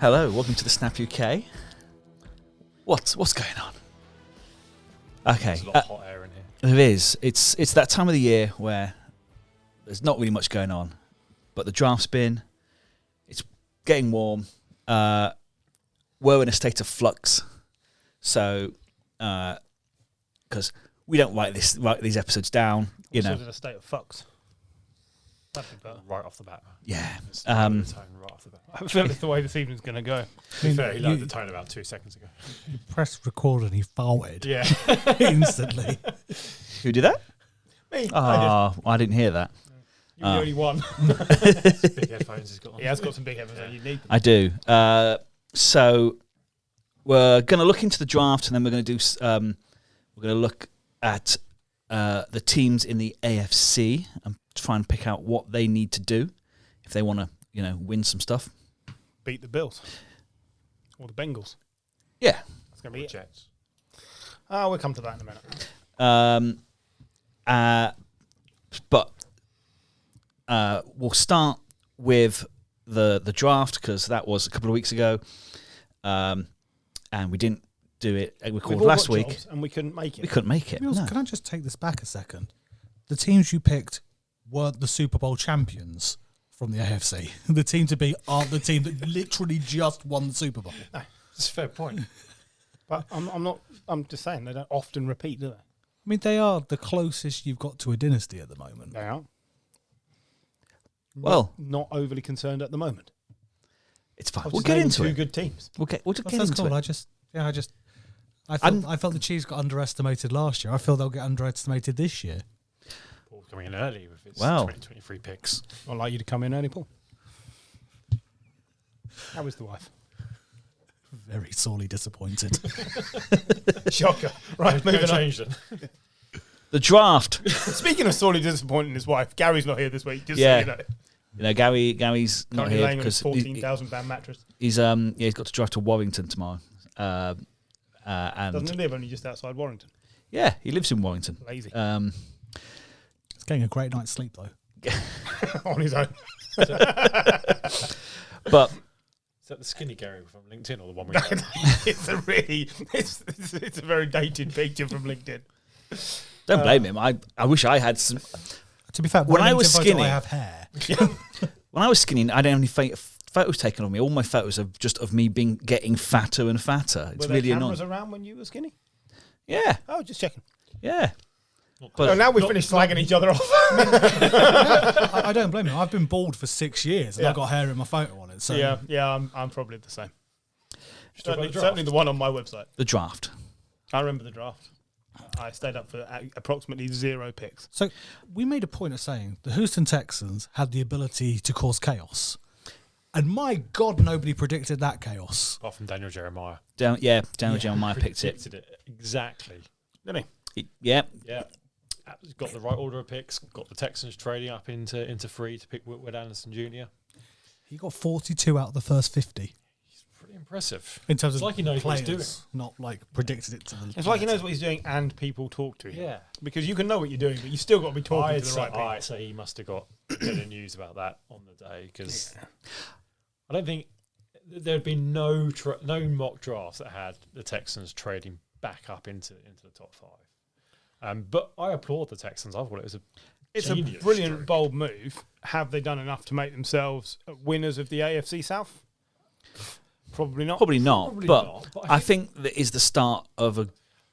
Hello, welcome to the Snap UK. What's going on? Okay, There's a lot of hot air in here. there is. It's that time of the year where there's not really much going on, but the draft's been. It's getting warm. We're in a state of flux, so because we don't write these episodes down, you know. Sort of a state of fucks. That'd be better. Right off the bat. Yeah. It's the tone right off the bat. I feel that's the way this evening's going to go. To be fair, he lowered the tone about 2 seconds ago. You pressed record and he farted Yeah. instantly. Who did that? Me. Oh, I didn't hear that. You're the only one. Big headphones he's got on. He has got some big headphones. You need them. I do. So we're going to look into the draft, and then we're going to do. We're going to look at the teams in the AFC and try and pick out what they need to do if they want to, win some stuff. Beat the Bills. Or the Bengals. Yeah. That's going to be it. Jets. We'll come to that in a minute. But we'll start with the draft because that was a couple of weeks ago, and we didn't do it. We called last week, and we couldn't make it. we couldn't make it. Mills, No. Can I just take this back a second? The teams you picked weren't the Super Bowl champions from the AFC. The team to beat aren't the team that literally just won the Super Bowl. That's a fair point. But I'm not. I'm just saying they don't often repeat, do they? I mean, they are the closest you've got to a dynasty at the moment. They are. Well, Not overly concerned at the moment. it's fine. I've We'll just get named into two it. good teams. We'll get That's into cool. it. I felt the Chiefs got underestimated last year. I feel they'll get underestimated this year. Paul's coming in early with his Wow. 2023 picks. I'd like you to come in early, Paul. How is the wife? Very sorely disappointed. Shocker. Right, moving on. Changed it. The draft. Speaking of sorely disappointing his wife, Gary's not here this week. Just Yeah. so you know. Gary's not Currently here laying on his because £14,000 mattress. he's got to drive to Warrington tomorrow. Doesn't And he live only just outside Warrington? yeah, he lives in Warrington. Lazy. It's getting a great night's sleep, though. On his own. But Is that the skinny Gary from LinkedIn or the one we know? it's a very dated picture from LinkedIn. don't blame him. I wish I had some. To be fair, When my I was LinkedIn photo, skinny- I have hair. When I was skinny, I didn't have any photos taken of me. All my photos are just of me getting fatter and fatter. It's Were really there cameras annoying. around when you were skinny? Yeah, Oh, just checking. yeah. But now we finished slagging each other off. I don't blame him. I've been bald for 6 years and Yeah. I've got hair in my photo on it. So yeah, I'm probably the same. Talk about the draft. Certainly the one on my website. The draft. I remember the draft. I stayed up for approximately 0 picks. So we made a point of saying the Houston Texans had the ability to cause chaos. And my God, nobody predicted that chaos. Apart from Daniel Jeremiah. Daniel Jeremiah picked it. Predicted it exactly. Didn't he? Yeah, Yeah. Got the right order of picks. Got the Texans trading up into free to pick Whitwood Anderson Jr. He got 42 out of the first 50 Pretty impressive. in terms It's of like he knows what players, he's doing. not like predicted it to the It's like he knows what he's doing and people talk to him. Yeah. Because you can know what you're doing, but you still got to be talking to the right people. I'd say he must have got a bit of news about that on the day because I don't think there'd been no mock drafts that had the Texans trading back up into the top 5. But I applaud the Texans. I thought it was It's a genius brilliant, stroke. bold move. Have they done enough to make themselves winners of the AFC South? Probably not. probably not. Probably but not, but I think that is the start of a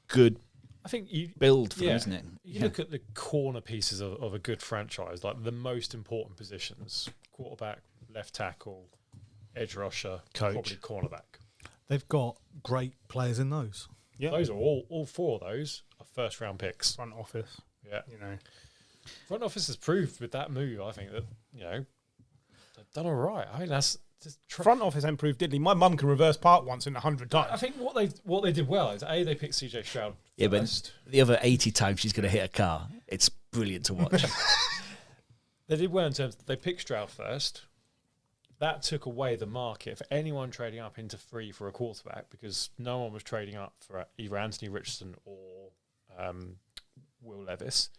good I think you build for them, isn't it? You look at the corner pieces of a good franchise, like the most important positions: quarterback, left tackle, edge rusher, Coach. probably cornerback. They've got great players in those. Yeah. Those are all 4 of those are first round picks. Front office, Yeah, you know. front office has proved with that move. I think that they've done all right. I think that's just Front office improved diddly. My mum can reverse part once in 100 I times. think what they did well is they picked CJ Stroud Yeah, but first. the other 80 times she's going to hit a car, it's brilliant to watch. They did well in terms of they picked Stroud first. That took away the market for anyone trading up into free for a quarterback because no one was trading up for either Anthony Richardson or Will Levis.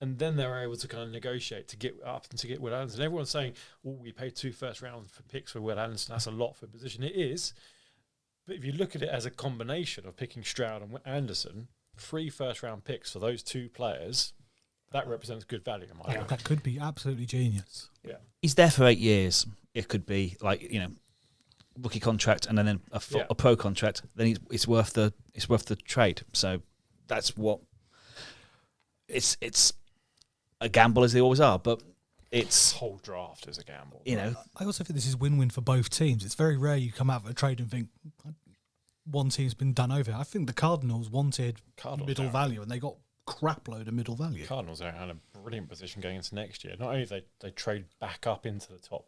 and then they were able to kind of negotiate to get up and to get Will Anderson. Everyone's saying, "Oh, we paid 2 first round for picks for Will Anderson. That's a lot for a position." It is, but if you look at it as a combination of picking Stroud and Anderson, 3 first round picks for those 2 players, that represents good value in my book. That could be absolutely genius. Yeah, He's there for 8 years. It could be like rookie contract and then a pro contract. Then it's worth the trade. So that's what it's a gamble, as they always are, but it's this whole draft is a gamble. I also think this is win-win for both teams. It's very rare you come out of a trade and think one team's been done over. I think the Cardinals wanted middle value and they got crap load of middle value. Cardinals are in a brilliant position going into next year. Not only they trade back up into the top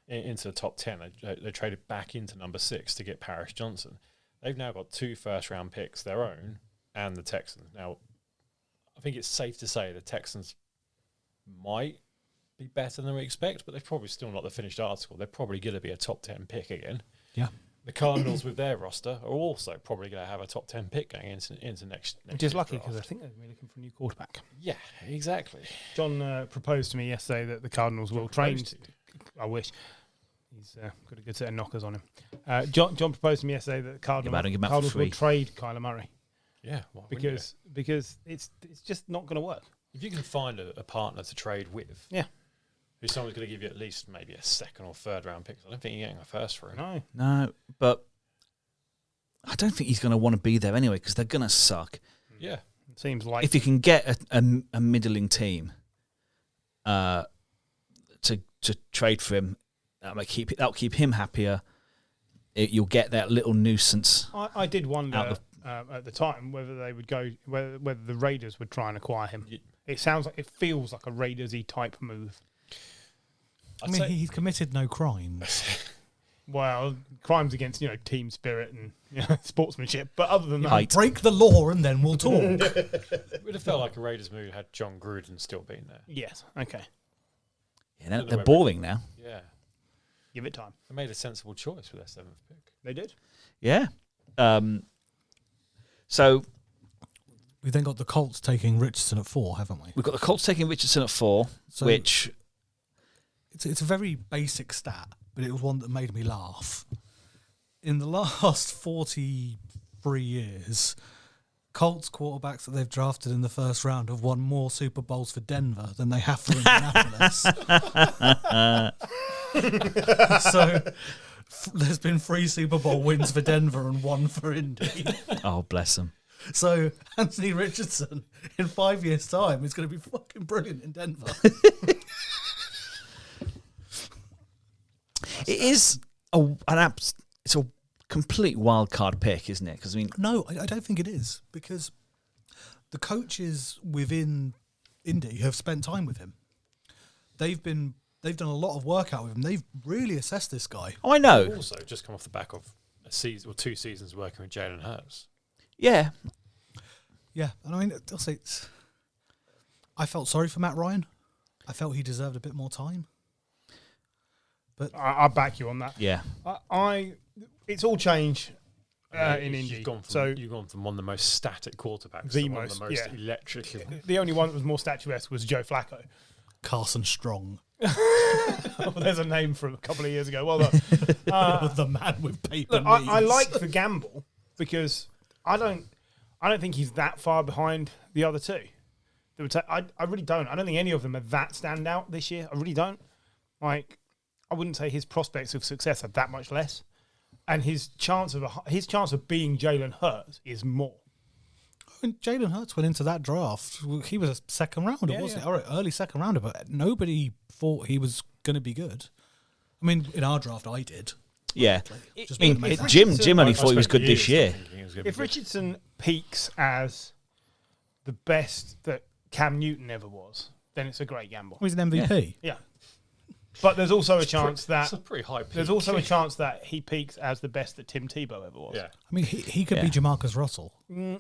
10, they traded back into number 6 to get Paris Johnson. They've now got 2 first round picks, their own and the Texans. Now, I think it's safe to say the Texans might be better than we expect, but they're probably still not the finished article. They're probably going to be a top 10 pick again. Yeah. The Cardinals with their roster are also probably going to have a top 10 pick going into next Which is year's lucky draft. because I think they're going to be looking for a new quarterback. Yeah, exactly. John proposed to me yesterday that the Cardinals will train. I wish. He's got a good set of knockers on him. John proposed to me yesterday that the Cardinals will trade Kyler Murray. Yeah, why wouldn't you? because it's just not going to work. If you can find a partner to trade with, who's someone's going to give you at least maybe a 2nd or 3rd round pick, I don't think you're getting a first for him. no, but I don't think he's going to want to be there anyway because they're going to suck. Yeah, it seems like If you can get a middling team to trade for him, that'll keep him happier. You'll get that little nuisance. I did wonder at the time whether they would go whether the Raiders would try and acquire him. It feels like a Raiders-y type move. I mean, he's committed no crimes. Well, crimes against team spirit and sportsmanship, but other than that, Break the law and then we'll talk. it would have felt like a Raiders move had John Gruden still been there. yes, okay, Yeah, they're boring now. Yeah, give it time. they made a sensible choice with their 7th pick. They did. Yeah. So We've then got the Colts taking Richardson at 4, haven't we? we've got the Colts taking Richardson at 4, So- which It's a very basic stat, but it was one that made me laugh. In the last 43 years, Colts quarterbacks that they've drafted in the first round have won more Super Bowls for Denver than they have for Indianapolis. So there's been 3 Super Bowl wins for Denver and 1 for Indy. oh bless them. So Anthony Richardson in 5 years' time is going to be fucking brilliant in Denver. It is it's a complete wild card pick, isn't it? Because No, I don't think it is, because the coaches within Indy have spent time with him. They've done a lot of work out with him. They've really assessed this guy. I know. Also, just come off the back of a season or 2 seasons working with Jalen Hurts. Yeah, Yeah, and I mean, I'll say I felt sorry for Matt Ryan. I felt he deserved a bit more time. But I'll back you on that. yeah. It's all change in You've Indy. gone from one of the most static quarterbacks The to one of most, the most yeah. electric. The only one that was more statuesque was Joe Flacco. Carson Strong, There's a name from a couple of years ago. Well done. the man with paper Look, knees. I like the gamble because I don't think he's that far behind the other 2. I really don't. I don't think any of them are that standout this year. I really don't. Like, I wouldn't say his prospects of success are that much less, and his chance of being Jalen Hurts is more. When Jalen Hurts went into that draft, he was a second rounder, wasn't he? All right, early second rounder, but nobody thought he was going to be I mean, in our draft, I did. Yeah. Just I mean, make that- Jim only thought he was spent good this year. years thinking he was gonna If be good. Richardson peaks as the best that Cam Newton ever was, then it's a great gamble. He's an MVP. Yeah. But there's also a chance It's a that pretty high peak. there's also a chance that he peaks as the best that Tim Tebow ever was. Yeah. I mean, he could be Yeah. Jamarcus Russell.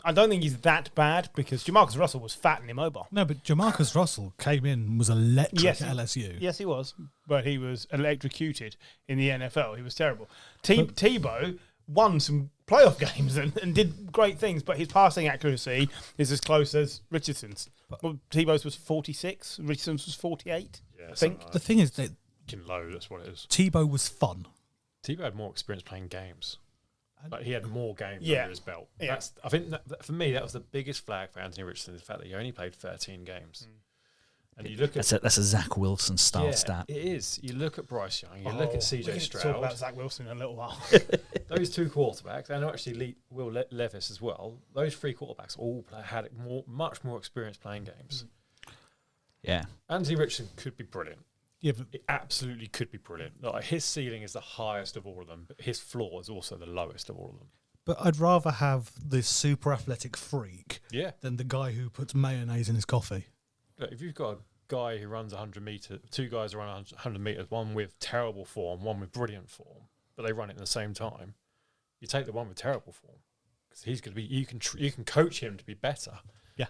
I don't think he's that bad because Jamarcus Russell was fat and immobile. No, but Jamarcus Russell came in and was electric Yes. at LSU. Yes, he was, but he was electrocuted in the NFL. He was terrible. Tebow won some playoff games and did great things, but his passing accuracy is as close as Richardson's. Well, Tebow's was 46, Richardson's was 48. Yeah, I think. something like The thing is that fucking low. That's what it is. Tebow was fun. Tebow had more experience playing games. Like he had more games Yeah. under his belt. Yeah. I think that, for me, that was the biggest flag for Anthony Richardson, the fact that he only played 13 games. And you look at That's a Zach Wilson style stat. it is. You look at Bryce Young, you look at we CJ can Stroud. talk about Zach Wilson in a little while. Those two quarterbacks, and actually Will Levis as well. Those three quarterbacks all had much more experience playing games. Yeah. Anthony Richardson could be brilliant. Yeah, but It absolutely could be brilliant. Like his ceiling is the highest of all of them, but his floor is also the lowest of all of them. I'd rather have this super athletic freak Yeah. than the guy who puts mayonnaise in his coffee. Look, if you've got a guy who runs 100 metres, two guys who run 100 metres, one with terrible form, one with brilliant form, but they run it at the same time, you take the one with terrible form because he's going to be. You can coach him to be better. Yeah.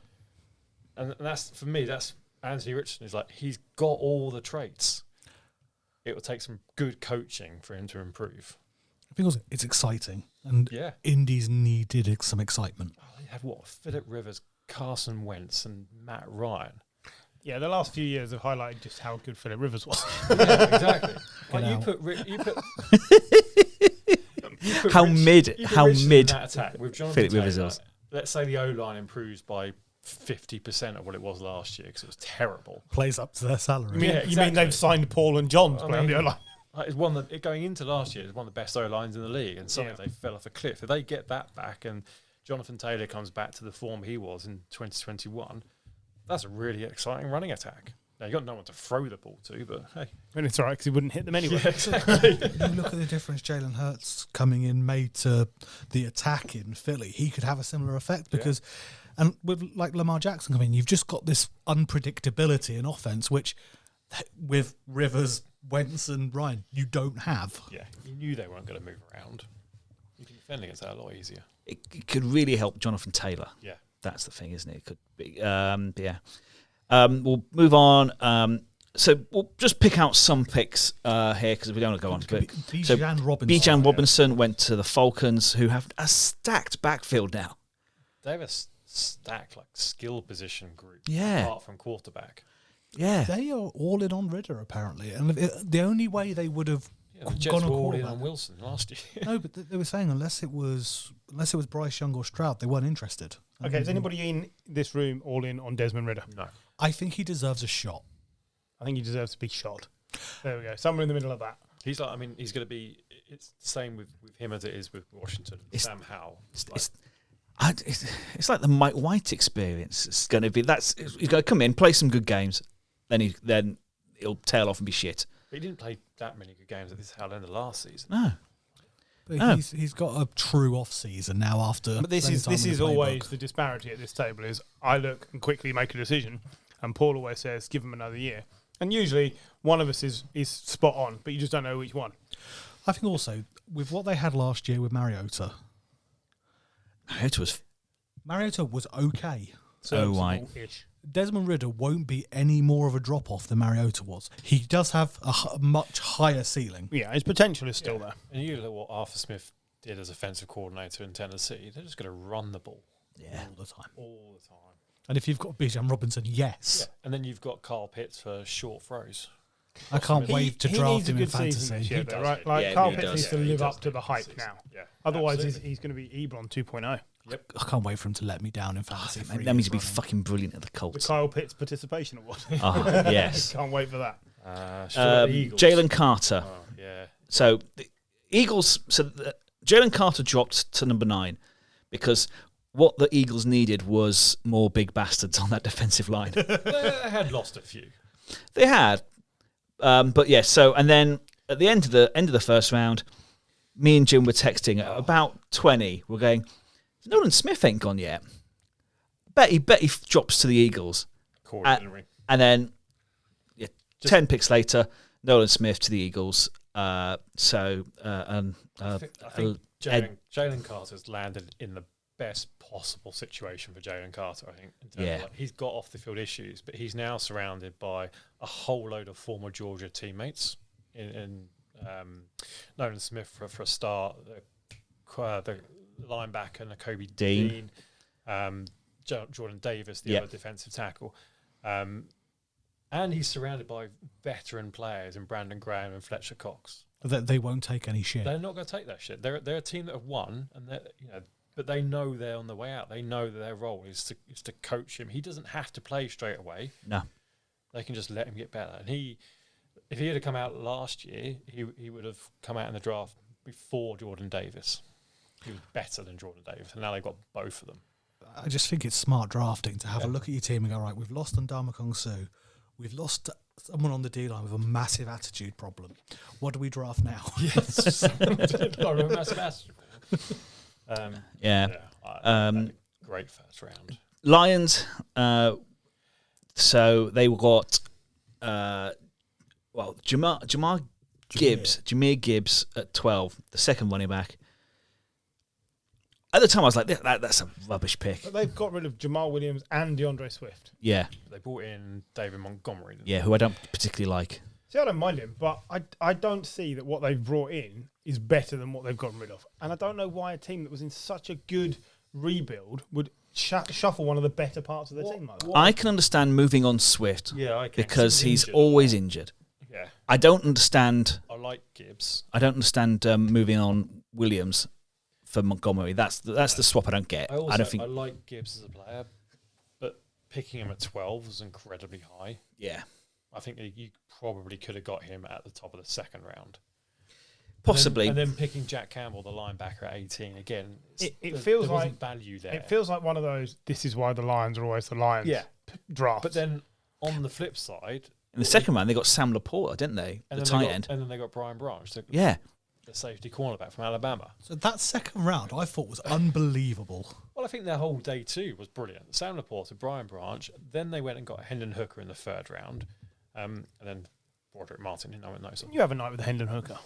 And that's, for me, that's Anthony Richardson. Is like he's got all the traits. It will take some good coaching for him to improve. I think also it's exciting, and Yeah. Indies needed some excitement. Oh, they have what? Phillip Rivers, Carson Wentz, and Matt Ryan. Yeah, the last few years have highlighted just how good Phillip Rivers was. Yeah, exactly. Like out. How mid Richardson in that attack with Jonathan Phillip Rivers Taylor, was. let's say the O-line improves by 50% of what it was last year because it was terrible. Plays up to their salary. Yeah, You mean exactly. they've signed Paul and John to I play on the mean- O-line? Like, it's one that going into last year, it's one of the best O-lines in the league, and suddenly Yeah. they fell off a cliff. If they get that back and Jonathan Taylor comes back to the form he was in 2021, that's a really exciting running attack. Now, you got no one to throw the ball to, but hey. And it's all right because he wouldn't hit them anyway. Yeah, exactly. You look at the difference Jalen Hurts coming in made to the attack in Philly. He could have a similar effect because, and with like Lamar Jackson coming in, you've just got this unpredictability in offense, which with Rivers, Wentz, and Ryan, you don't have. Yeah, you knew they weren't going to move around. You can defend against that a lot easier. It could really help Jonathan Taylor. Yeah. That's the thing, isn't it? It could be. Yeah. We'll move on. So we'll just pick out some picks here because we don't want to go on to it. So Bijan Robinson. Bijan Robinson went to the Falcons, who have a stacked backfield now. They have a stacked skill position group Yeah. apart from quarterback. Yeah. They are all in on Ridder apparently, and the only way they would have Yeah, the gone Jets on were all in quarterback. on Wilson last year. No, but they were saying unless it was Bryce Young or Stroud, they weren't interested. Okay, is anybody in this room all in on Desmond Ridder? No. I think he deserves a shot. I think he deserves to be shot. There we go. Somewhere in the middle of that. He's like, I mean, he's going to be, it's the same with him as it is with Washington. Sam Howell. It's like the Mike White experience. It's going to be he's going to come in, play some good games, then he'll tail off and be shit. But he didn't play that many good games at this tail end of last season. No. But Oh. he's got a true off season now after. But this playing is time in the always playbook. the disparity at this table is I look and quickly make a decision, and Paul always says give him another year, and usually one of us is spot on, but you just don't know which one. I think also with what they had last year with Mariota was okay. Serviceable-ish. Desmond Ridder won't be any more of a drop off than Mariota was. He does have a much higher ceiling. Yeah, his potential is still there. And you look at what Arthur Smith did as offensive coordinator in Tennessee. They're just going to run the ball All the time. all the time. And if you've got Bijan Robinson, yes. Yeah. And then you've got Carl Pitts for short throws. I can't wait to he draft needs a him in good season fantasy. this year, He though, does right? need- Like Yeah, Carl he Pitts does. needs to Yeah, he live does up to need the this hype season. now. Yeah. Otherwise, absolutely. he's going to be Ebron 2.0. Yep. I can't wait for him to let me down in fantasy. That 3 means years to be running. fucking brilliant at the The Colts. Kyle Pitts Participation Award. Oh, yes. Can't wait for that. Sure, the Eagles. Jalen Carter. Oh, yeah. So the Eagles. Jalen Carter dropped to number 9 because what the Eagles needed was more big bastards on that defensive line. They had lost a few. They had, but yes. So and then at the end of the first round, me and Jim were texting at about 20. We're going, Nolan Smith ain't gone yet. Bet he drops to the Eagles, Coordinary. and then 10 picks later, Nolan Smith to the Eagles. I think Jalen Carter's landed in the best possible situation for Jalen Carter, I think. In terms Yeah. of he's got off the field issues, but he's now surrounded by a whole load of former Georgia teammates. In Nolan Smith, for a start, the linebacker, and Kobe Dean. Jordan Davis, the other defensive tackle. And he's surrounded by veteran players in Brandon Graham and Fletcher Cox. They won't take any shit. They're not going to take that shit. They're a team that have won, and but they know they're on the way out. They know that their role is to coach him. He doesn't have to play straight away. No, they can just let him get better. And if he had come out last year, he would have come out in the draft before Jordan Davis. He was better than Jordan Davis, and now they've got both of them. I just think it's smart drafting to have a look at your team and go, right, we've lost Ndamukong Suh. We've lost someone on the D-line with a massive attitude problem. What do we draft now? Yes. Great first round. Lions, so they got, Jameer Gibbs at 12, the second running back. At the time, I was like, that's a rubbish pick. But they've got rid of Jamal Williams and DeAndre Swift. Yeah. They brought in David Montgomery. Yeah, who I don't particularly like. See, I don't mind him, but I don't see that what they've brought in is better than what they've gotten rid of. And I don't know why a team that was in such a good rebuild would shuffle one of the better parts of the team like that. I can understand moving on Swift I can. because he's always injured. Yeah. I don't understand. I like Gibbs. I don't understand moving on Williams for Montgomery. That's the swap I don't get. I like Gibbs as a player, but picking him at 12 was incredibly high. Yeah. I think that you probably could have got him at the top of the second round. Possibly. And then picking Jack Campbell, the linebacker, at 18, again, it feels there like wasn't value there. It feels like one of those, this is why the Lions are always the Lions drafts. But then on the flip side... In the second round, they got Sam Laporta, didn't they? The tight end. And then they got Brian Branch, the safety cornerback from Alabama. So that second round I thought was unbelievable. Well, I think their whole day two was brilliant. Sam Laporta, Brian Branch. Then they went and got Hendon Hooker in the third round. And then Broderick Martin, no one knows him. You have a night with Hendon Hooker.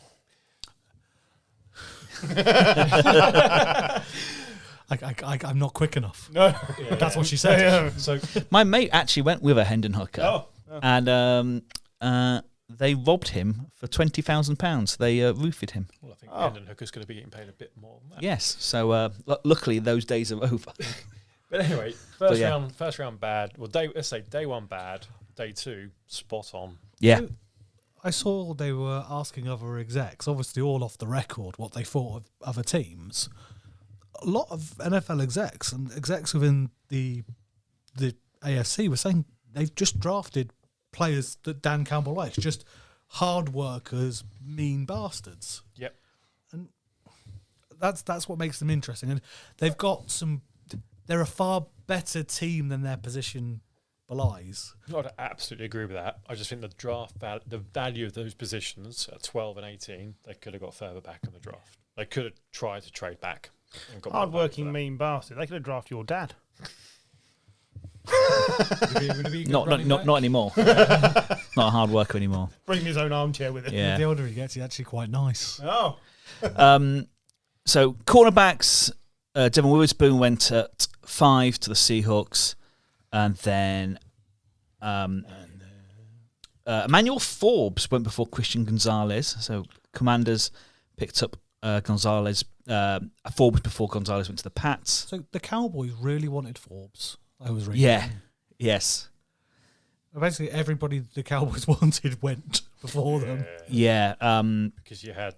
I'm not quick enough. No. That's what she said. Yeah. So My mate actually went with a Hendon Hooker. And they robbed him for £20,000. They roofied him. Well, I think Hendon Hooker's going to be getting paid a bit more than that. Yes. So luckily those days are over. But anyway, first round bad. Well, let's say day one bad. Day two spot on. Yeah. I saw they were asking other execs, obviously all off the record, what they thought of other teams. A lot of NFL execs and execs within the AFC were saying they've just drafted players that Dan Campbell likes, just hard workers, mean bastards. Yep. And that's what makes them interesting. And they've got they're a far better team than their position belies. I'd absolutely agree with that. I just think the draft the value of those positions at 12 and 18, they could have got further back in the draft. They could have tried to trade back. And got hard-working, mean bastard. They could have drafted your dad. Not anymore. Not a hard worker anymore. Bring his own armchair with him. Yeah. The older he gets, he's actually quite nice. Oh. So cornerbacks, Devin Witherspoon went at 5 to the Seahawks, and then Emmanuel Forbes went before Christian Gonzalez. So Commanders picked up Gonzalez. Forbes before Gonzalez went to the Pats. So the Cowboys really wanted Forbes. I was reading. Yes. Basically, everybody the Cowboys wanted went before them. Yeah. Because you had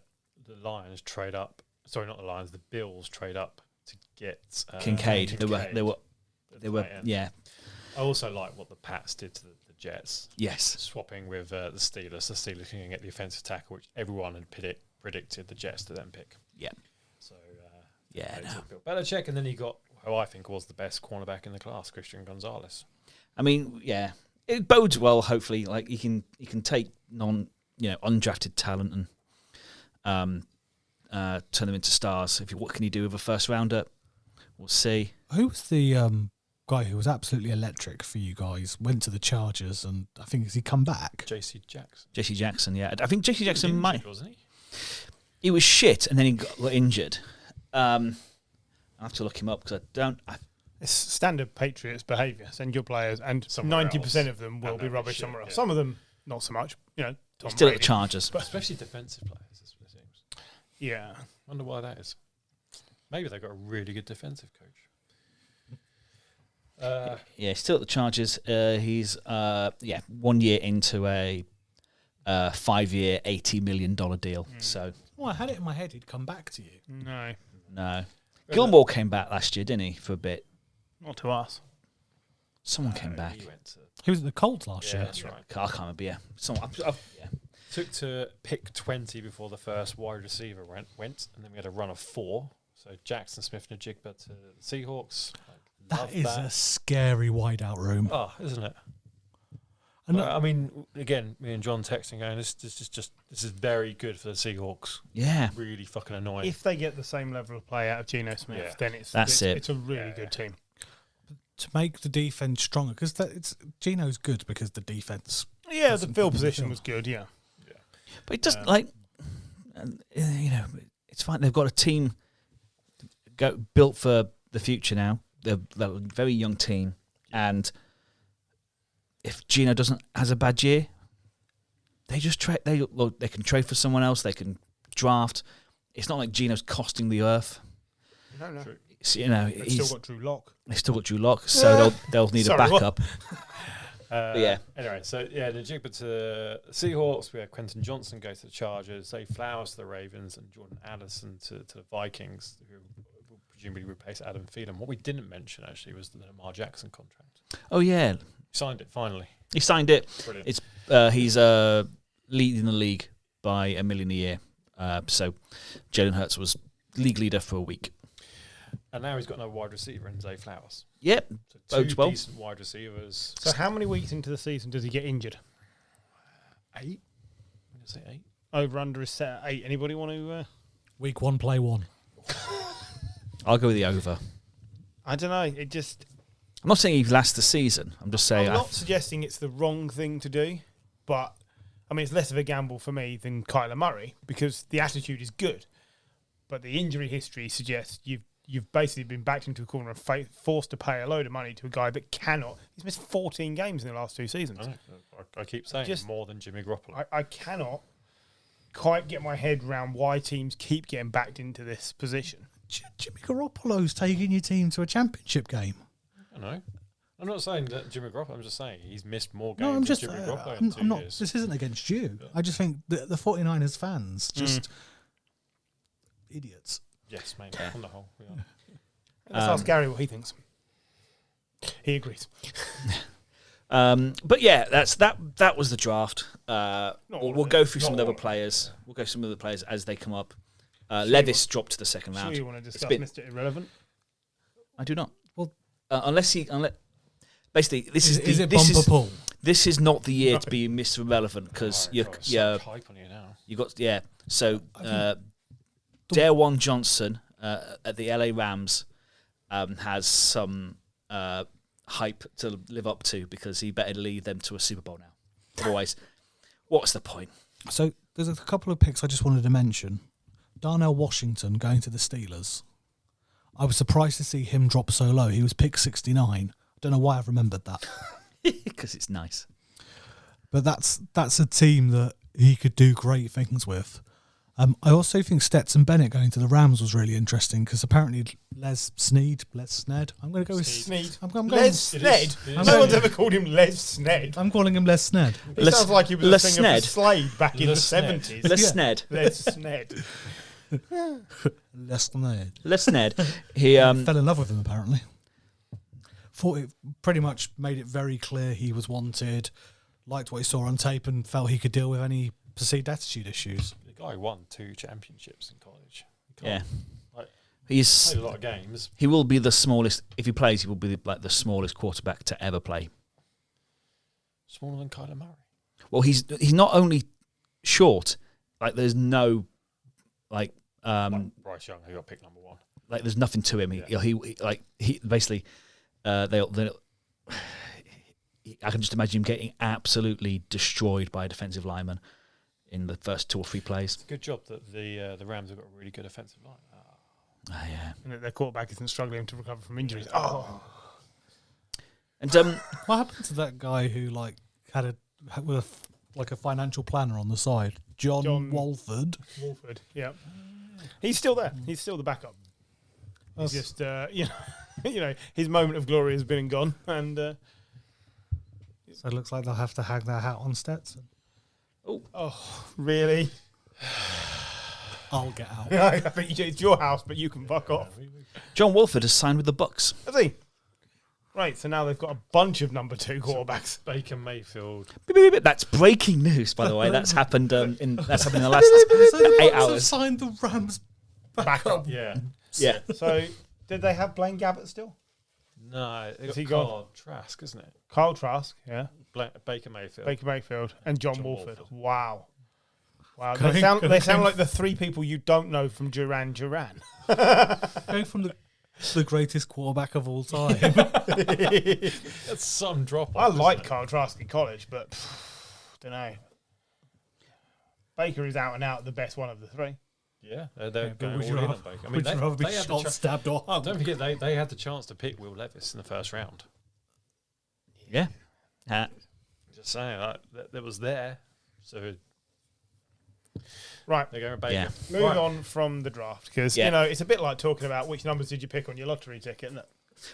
the Lions trade up. Sorry, not the Lions. The Bills trade up to get Kincaid. They were. Yeah. I also like what the Pats did to the Jets. Yes. Swapping with the Steelers. The Steelers can get the offensive tackle, which everyone had predicted the Jets to then pick. Yeah. So no. Belichick, and then he got who I think was the best cornerback in the class, Christian Gonzalez. I mean, yeah, it bodes well. Hopefully, like you can take undrafted talent and turn them into stars. What can you do with a first rounder? We'll see. Who was the guy who was absolutely electric for you guys? Went to the Chargers, and I think has he come back? J.C. Jackson. J.C. Jackson, yeah. I think J.C. Jackson might. Wasn't he? He was shit, and then he got injured. I have to look him up because I don't. It's standard Patriots behaviour. Send your players, and 90% of them will be rubbish somewhere else. Yeah. Some of them, not so much. Tom still Brady. at the Chargers. But especially defensive players, it seems. Yeah. Wonder why that is. Maybe they've got a really good defensive coach. Yeah, still at the Chargers. He's 1 year into a 5-year, $80 million deal. So Well, I had it in my head he'd come back to you. No, Gilmore came back last year, didn't he? For a bit. not to us. Someone came back. He went to, He was at the Colts last year. that's right. I can't remember. Yeah, someone. Yeah. Took to pick 20 before the first wide receiver went, and then we had a run of 4. So Jackson Smith and Jigba to the Seahawks. That is a scary wideout room. Oh, isn't it? And Well, I mean, again, me and John texting going, this is very good for the Seahawks. Yeah. Really fucking annoying. If they get the same level of play out of Geno Smith, Yeah. then it's it. It's a really good team. to make the defense stronger, because Geno's good because the defense. Yeah, the field position was good. Yeah, But it doesn't it's fine. They've got a team built for the future now. They're a very young team, and if Geno has a bad year, they just trade. They can trade for someone else. They can draft. It's not like Geno's costing the earth. no. It's, They've still got Drew Lock. They've still got Drew Lock, so they'll need Sorry, a backup. Yeah. Anyway, so the Jigba to the Seahawks. We had Quentin Johnson go to the Chargers, Zay Flowers to the Ravens, and Jordan Addison to the Vikings, who will presumably replace Adam Thielen. What we didn't mention actually was the Lamar Jackson contract. Oh yeah, He signed it finally. he signed it. Brilliant. It's he's leading the league by $1 million a year. So Jalen Hurts was league leader for a week. And now he's got no wide receiver in Zay Flowers. Yep. So Bodes two well. decent wide receivers. So how many weeks into the season does he get injured? 8? I'm going to say 8. Over under is set at 8. Anybody want to? Week 1, play 1. I'll go with the over. I don't know. It just. I'm not saying he lasts the season. I'm just saying I'm not suggesting it's the wrong thing to do, but I mean it's less of a gamble for me than Kyler Murray because the attitude is good, but the injury history suggests you've basically been backed into a corner and forced to pay a load of money to a guy that cannot. He's missed 14 games in the last 2 seasons. I keep saying Just- more than Jimmy Garoppolo. I cannot quite get my head around why teams keep getting backed into this position. Jimmy Garoppolo's taking your team to a championship game. I know. I'm not saying that Jimmy Garoppolo. I'm just saying he's missed more games No, I'm just. than Jimmy Garoppolo in 2 I'm not. years. This isn't against you. I just think the 49ers fans just idiots. Yes, mate. On the whole, we are. Let's ask Gary what he thinks. He agrees. But yeah, that was the draft. We'll go through some of the other all of it. players. We'll go through some of the players as they come up. Levis dropped to the second Sure, round. you want to discuss been- Mr. Irrelevant? I do not. Well, Unless basically this is it this bumper is pull? this is not the year to be Mr. Relevant because I've got such hype on you now. you got So Darewan Johnson at the LA Rams has some hype to live up to because he better lead them to a Super Bowl now. Otherwise, what's the point? So there's a couple of picks I just wanted to mention. Darnell Washington going to the Steelers. I was surprised to see him drop so low. He was pick 69. I don't know why I've remembered that. Because it's nice. But that's a team that he could do great things with. I also think Stetson Bennett going to the Rams was really interesting because apparently Les Snead. I'm going to go with Snead. I'm going. Les Sned. It is No Snead. one's ever called him Les Sned. I'm calling him Les Sned. He Les- sounds like he was Les a singer Sned. for Slade back in the Les Sned. 70s. Les Yeah. Sned. Les Sned. Les Sned. Les Sned. He Fell in love with him apparently. Thought it pretty much made it very clear he was wanted. Liked what he saw on tape and felt he could deal with any perceived attitude issues. The guy won 2 championships in college. yeah. Like, He's played a lot of games. he will be the smallest if he plays. He will be like the smallest quarterback to ever play. Smaller than Kyler Murray. Well, he's not only short. Like there's no like Like Bryce Young, who got picked number 1. like there's nothing to him. He basically they'll I can just imagine him getting absolutely destroyed by a defensive lineman in the first 2 or 3 plays. It's a good job that the Rams have got a really good offensive line. Yeah. And that their quarterback isn't struggling to recover from injuries. Oh, And What happened to that guy who had a financial planner on the side? John John- Walford. Wolford. Yeah. He's still there. He's still the backup. He's just, his moment of glory has been and gone. And So it looks like they'll have to hang their hat on Stetson. oh, really? I'll get out. I think it's your house, but you can fuck off. John Wolford has signed with the Bucks. Has he? Right, so now they've got a bunch of number 2 quarterbacks. Baker Mayfield. Beep, beep, beep. That's breaking news, by the way. That's happened in the last So the 8 Bucks have hours. signed the Rams Back up. Yeah. Yeah. So, did they have Blaine Gabbert still? No, they Has got he gone? Carl Trask, isn't it? Kyle Trask, yeah. Baker Mayfield. Baker Mayfield and John John Wolford. Wolford. Wow. Wow. Going- They sound going- like the 3 people you don't know from Duran Duran. Going from the greatest quarterback of all time. That's some drop. I liked Kyle Trask in college, but don't know. Baker is out and out the best one of the 3. Yeah, they're but going would all you in rather- on Baker. I mean, Would you rather be they had the shot, stabbed, or hung? don't forget they had the chance to pick Will Levis in the first round. Yeah. Just saying, that was there. So Right. they're going with Baker. Yeah. Moving on from the draft, because, Yeah. it's a bit like talking about which numbers did you pick on your lottery ticket, isn't it?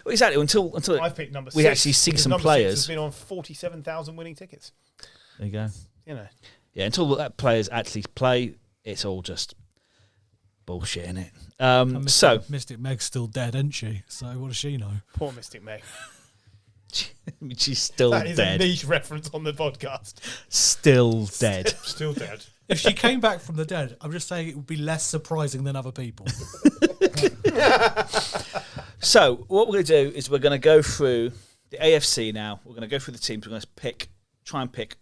Well, exactly. Until I've picked number 6. we actually see because some number 6 players. has been on 47,000 winning tickets. There you go. Yeah, until that players actually play, it's all just bullshit, isn't it? And So, Mystic Meg's still dead, isn't she? So what does she know? Poor Mystic Meg. she's still That is dead. a niche reference on the podcast. Still dead. Still dead. If she came back from the dead, I'm just saying it would be less surprising than other people. So, what we're going to do is we're going to go through the AFC now. We're going to go through the teams. We're going to try and pick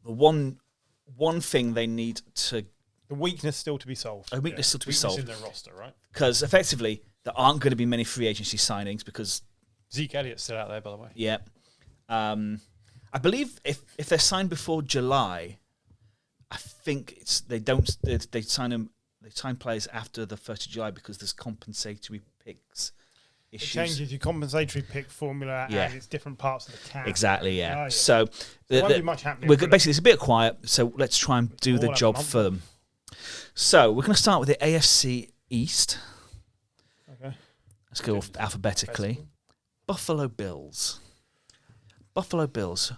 the one thing they need to. The weakness still to be solved. A weakness still to be Weakness solved. in their roster, right? Because effectively, there aren't going to be many free agency signings because, Zeke Elliott's still out there, by the way. yeah. I believe if they're signed before July, I think they sign them. They sign players after the 1st of July because there's compensatory picks It issues. changes your compensatory pick formula Yeah. and it's different parts of the cap. Exactly, yeah. Oh, yeah. So There won't be much happening. we're for basically it's a bit quiet. So let's try and do the All job have a for them. So we're going to start with the AFC East. Okay. Let's go alphabetically. Buffalo Bills. Buffalo Bills.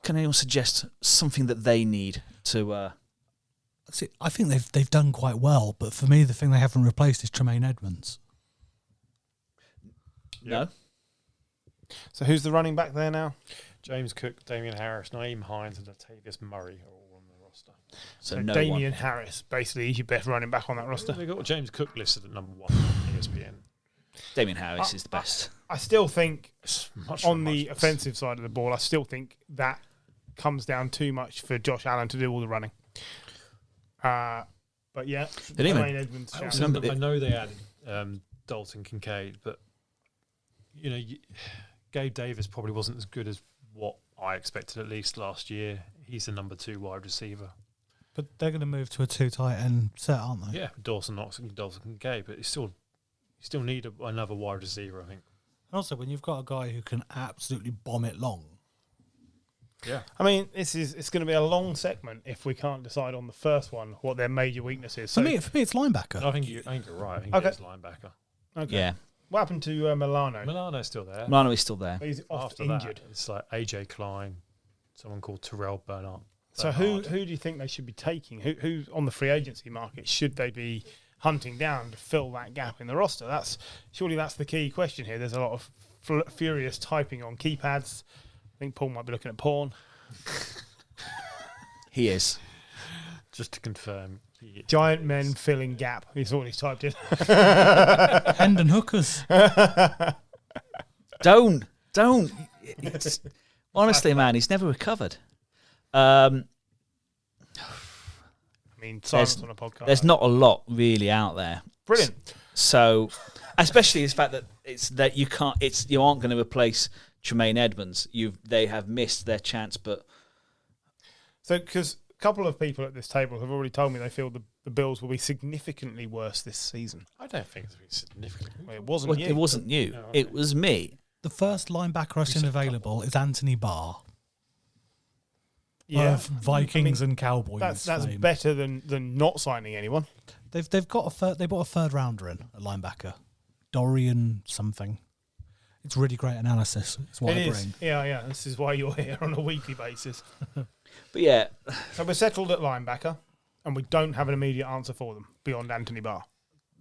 Can anyone suggest something that they need to? See, I think they've done quite well, but for me, the thing they haven't replaced is Tremaine Edmonds. No. So who's the running back there now? James Cook, Damian Harris, Naeem Hines, and Latavius Murray are all on the roster. So So no Damian one. Harris, basically, he's your best running back on that roster. They got James Cook listed at number 1 on ESPN. Damian Harris is the best. I still think It's much on much the less. offensive side of the ball, I still think that comes down too much for Josh Allen to do all the running. But yeah, They didn't Tremaine Edmonds. I shout. also- Remember I know they added Dalton Kincaid, but Gabe Davis probably wasn't as good as what I expected at least last year. He's the number 2 wide receiver. But they're going to move to a 2 tight end set, aren't they? Yeah, Dawson Knox and Dalton Kincaid, but you still need another wide receiver, I think. And also, when you've got a guy who can absolutely bomb it long, Yeah. I mean, it's going to be a long segment if we can't decide on the first one what their major weakness is. So, for me, it's linebacker. I think you're right. I think Okay. it's linebacker. okay. Yeah. What happened to Milano? Milano's still there. Milano is still there. He's oft After injured. that, it's like AJ Klein, someone called Terrell Bernard. So who do you think they should be taking? Who on the free agency market should they be hunting down to fill that gap in the roster? Surely that's the key question here. There's a lot of furious typing on keypads. I think Paul might be looking at porn. He is. Just to confirm. Giant men filling gap. He's all he's typed in. Hendon Hookers. Don't. It's, honestly, man, he's never recovered. I mean, silence on a podcast. There's not a lot really out there. Brilliant. So, especially the fact that you aren't going to replace Tremaine Edmonds. They have missed their chance, but So, because a couple of people at this table have already told me they feel the Bills will be significantly worse this season. I don't think it's really significant. Well, it wasn't well, you. it wasn't you. No, okay. It was me. The first linebacker I've seen available is Anthony Barr Yeah. of Vikings and Cowboys. That's fame. better than not signing anyone. They've got they bought a third rounder in at linebacker, Dorian something. It's really great analysis. It's what I bring. Yeah. This is why you're here on a weekly basis. But yeah, So we're settled at linebacker, and we don't have an immediate answer for them beyond Anthony Barr.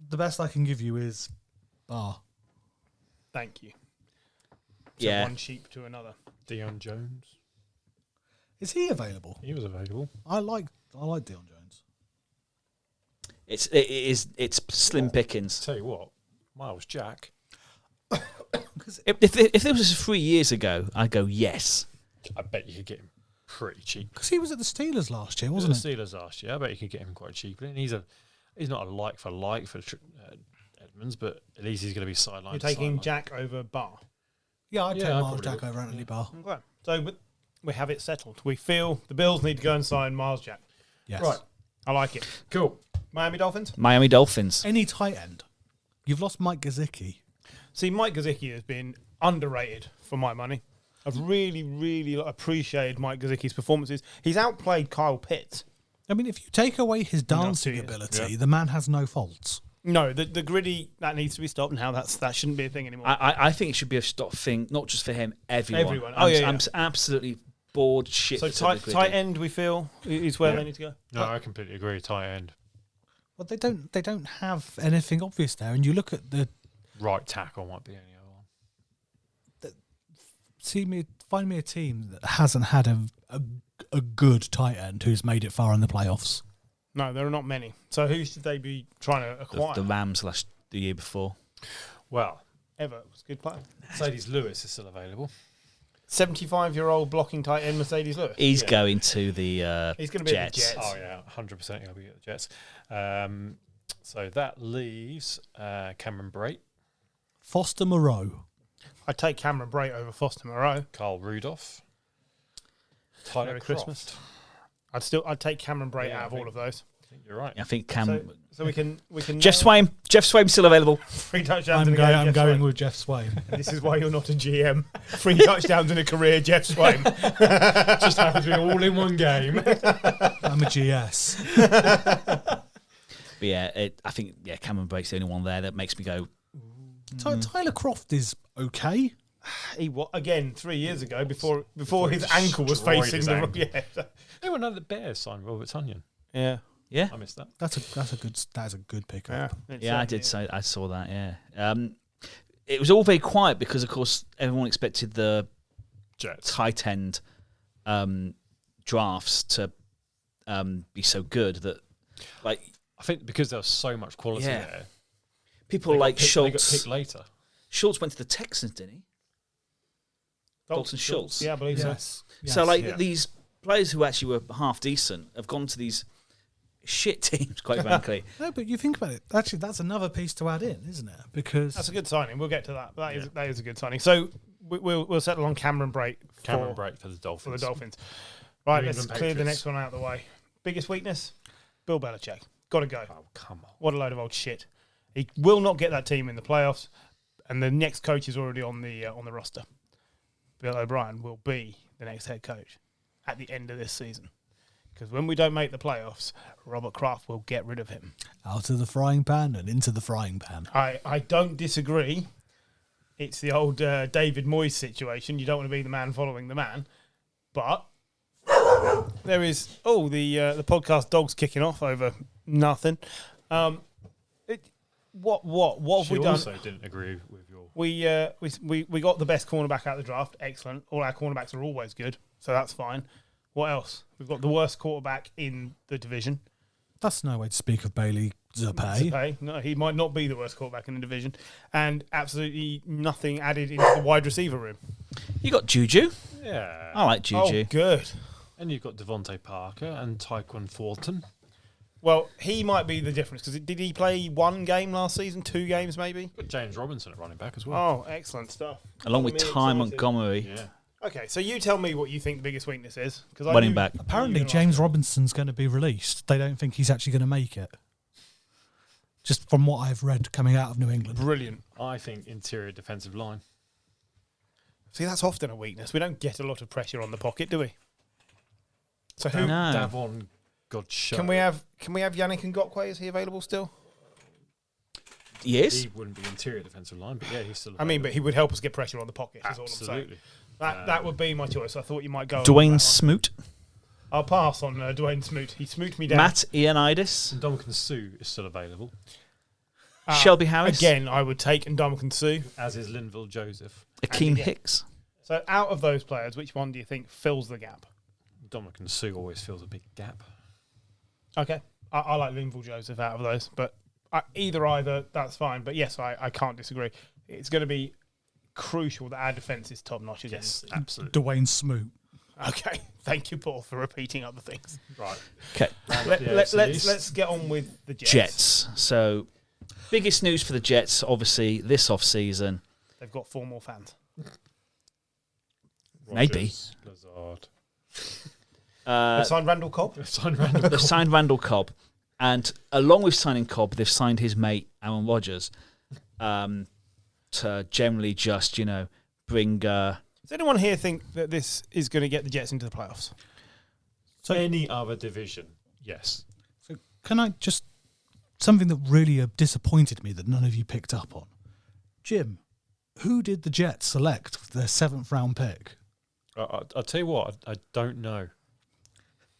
The best I can give you is Barr. Thank you. So Yeah. one sheep to another. Deion Jones. Is he available? He was available. I like Deion Jones. it's slim pickings. Tell you what, Miles Jack. If this was 3 years ago, I'd go yes. I bet you could get him pretty cheap. Because he was at the Steelers last year, Was wasn't the he? Steelers last year? I bet you could get him quite cheaply. And he's not a like for Edmonds, but at least he's going to be sideline. You're to taking sideline. Jack over Barr. Yeah, I'd Yeah, take I'd Miles probably Jack do. over Anthony Barr. Okay. So we have it settled. We feel the Bills need to go and sign Miles Jack. Yes. Right. I like it. Cool. Miami Dolphins? Miami Dolphins. Any tight end. You've lost Mike Gesicki. See, Mike Gesicki has been underrated for my money. I've really, really appreciated Mike Gesicki's performances. He's outplayed Kyle Pitts. I mean, if you take away his dancing 2 years. ability, the man has no faults. No, the gritty, that needs to be stopped now. That shouldn't be a thing anymore. I think it should be a stop thing, not just for him, everyone. Everyone. I'm absolutely bored shit. so with some of the tight gritty. end, we feel, is where they need to go. No, I completely agree. Tight end, But they don't have anything obvious there. And you look at the right tackle might be any other one. find me a team that hasn't had a good tight end who's made it far in the playoffs. No, there are not many. So who should they be trying to acquire? The Rams the year before. Well, Everett was a good player. Mercedes Lewis is still available. 75-year-old blocking tight end Mercedes Lewis. He's Yeah. going to the He's going to be at the Jets. Jets. Oh yeah, 100% he'll be at the Jets. So that leaves Cameron Brate, Foster Moreau. I'd take Cameron Brate over Foster Moreau. Carl Rudolph, Tyler Merry Croft. Christmas. I'd take Cameron Brate Yeah, out I of all think- of those. I think you're right. I think So we can Jeff Swaim. Jeff Swaim's still available. 3 touchdowns. I'm in a game, Jeff going Swaim. with Jeff Swain. This is why you're not a GM. 3 touchdowns in a career, Jeff Swaim. Just happens to be all in one game. I'm a GS. But yeah, I think Cameron Brate's the only one there that makes me go. Tyler Croft is okay. He again 3 years ago before Before he his ankle was destroyed facing his the ankle. yeah. They were another Bears signed Robert Tunyon. Yeah. Yeah, I missed that. That's a good pickup. yeah, I did. I saw that. Yeah, it was all very quiet because, of course, everyone expected the Jets. tight end drafts to be so good that, like, I think because there was so much quality Yeah. there. people they got like picked- they got Schultz. picked later. Schultz went to the Texans, didn't he? Dalton Schultz. Yeah, I believe Yes. So, like, yeah. these players who actually were half decent have gone to these shit teams, quite frankly. No, but you think about it. Actually, that's another piece to add in, isn't it? Because That's a good signing. We'll get to that. But that is a good signing. So we'll settle on Cameron Brate Cameron Brate for the Dolphins. for the Dolphins. Right, New let's England clear the Patriots. next one out of the way. Biggest weakness? Bill Belichick. Got to go. Oh, come on. What a load of old shit. He will not get that team in the playoffs, and the next coach is already on the roster. Bill O'Brien will be the next head coach at the end of this season. Because when we don't make the playoffs, Robert Kraft will get rid of him. out of the frying pan and into the frying pan. I don't disagree. It's the old David Moyes situation. You don't want to be the man following the man. But there is... Oh, the podcast dog's kicking off over nothing. What have She we done? also didn't agree with your... We got the best cornerback out of the draft. Excellent. All our cornerbacks are always good, so that's fine. What else? We've got the worst quarterback in the division. That's no way to speak of Bailey Zapay. Zapay. No, he might not be the worst quarterback in the division. And absolutely nothing added into the wide receiver room. You got Juju. Yeah. I like Juju. Oh, good. And you've got Devontae Parker and Tyquan Thornton. Well, he might be the difference because did he play 1 game last season? 2 games maybe? Got James Robinson at running back as well. Oh, excellent stuff. Along with Me Ty excited. Montgomery. Yeah. Okay, so you tell me what you think the biggest weakness is. Running back. Apparently, James Robinson's going to be released. They don't think he's actually going to make it. Just from what I've read coming out of New England. Brilliant. I think interior defensive line. See, that's often a weakness. We don't get a lot of pressure on the pocket, do we? So who? No. Davon God's show. Can we have Yannick Ngakwe? Is he available still? Yes. He wouldn't be interior defensive line, but yeah, he's still. I mean, but he would help us get pressure on the pocket. Is all I'm saying. Absolutely. That would be my choice. I thought you might go. Dwayne on Smoot. I'll pass on Dwayne Smoot. He smoot me down. Matt Ioannidis. Ndamukong Suh is still available, Shelby Harris. Again, I would take Ndamukong Suh. as is Linville Joseph. Akeem again. Hicks. So out of those players, which one do you think fills the gap? Ndamukong Suh always fills a big gap. Okay. I like Linville Joseph out of those, but either, that's fine. But yes, I can't disagree. It's going to be crucial that our defence is top notch again. Yes, absolutely. Dwayne Smoot. Okay. Thank you, Paul, for repeating other things. Right. Okay. Let's get on with the Jets. Jets. So, biggest news for the Jets, obviously, this off-season. They've got 4 more fans. Maybe. Rodgers, Lazard. They've signed Randall Cobb. They've signed Randall. They've signed Randall Cobb. And along with signing Cobb, they've signed his mate, Aaron Rodgers, to generally just, bring... Does anyone here think that this is going to get the Jets into the playoffs? So any other division, yes. So can I just... Something that really disappointed me that none of you picked up on. Jim, who did the Jets select for their 7th round pick? I'll tell you what, I don't know.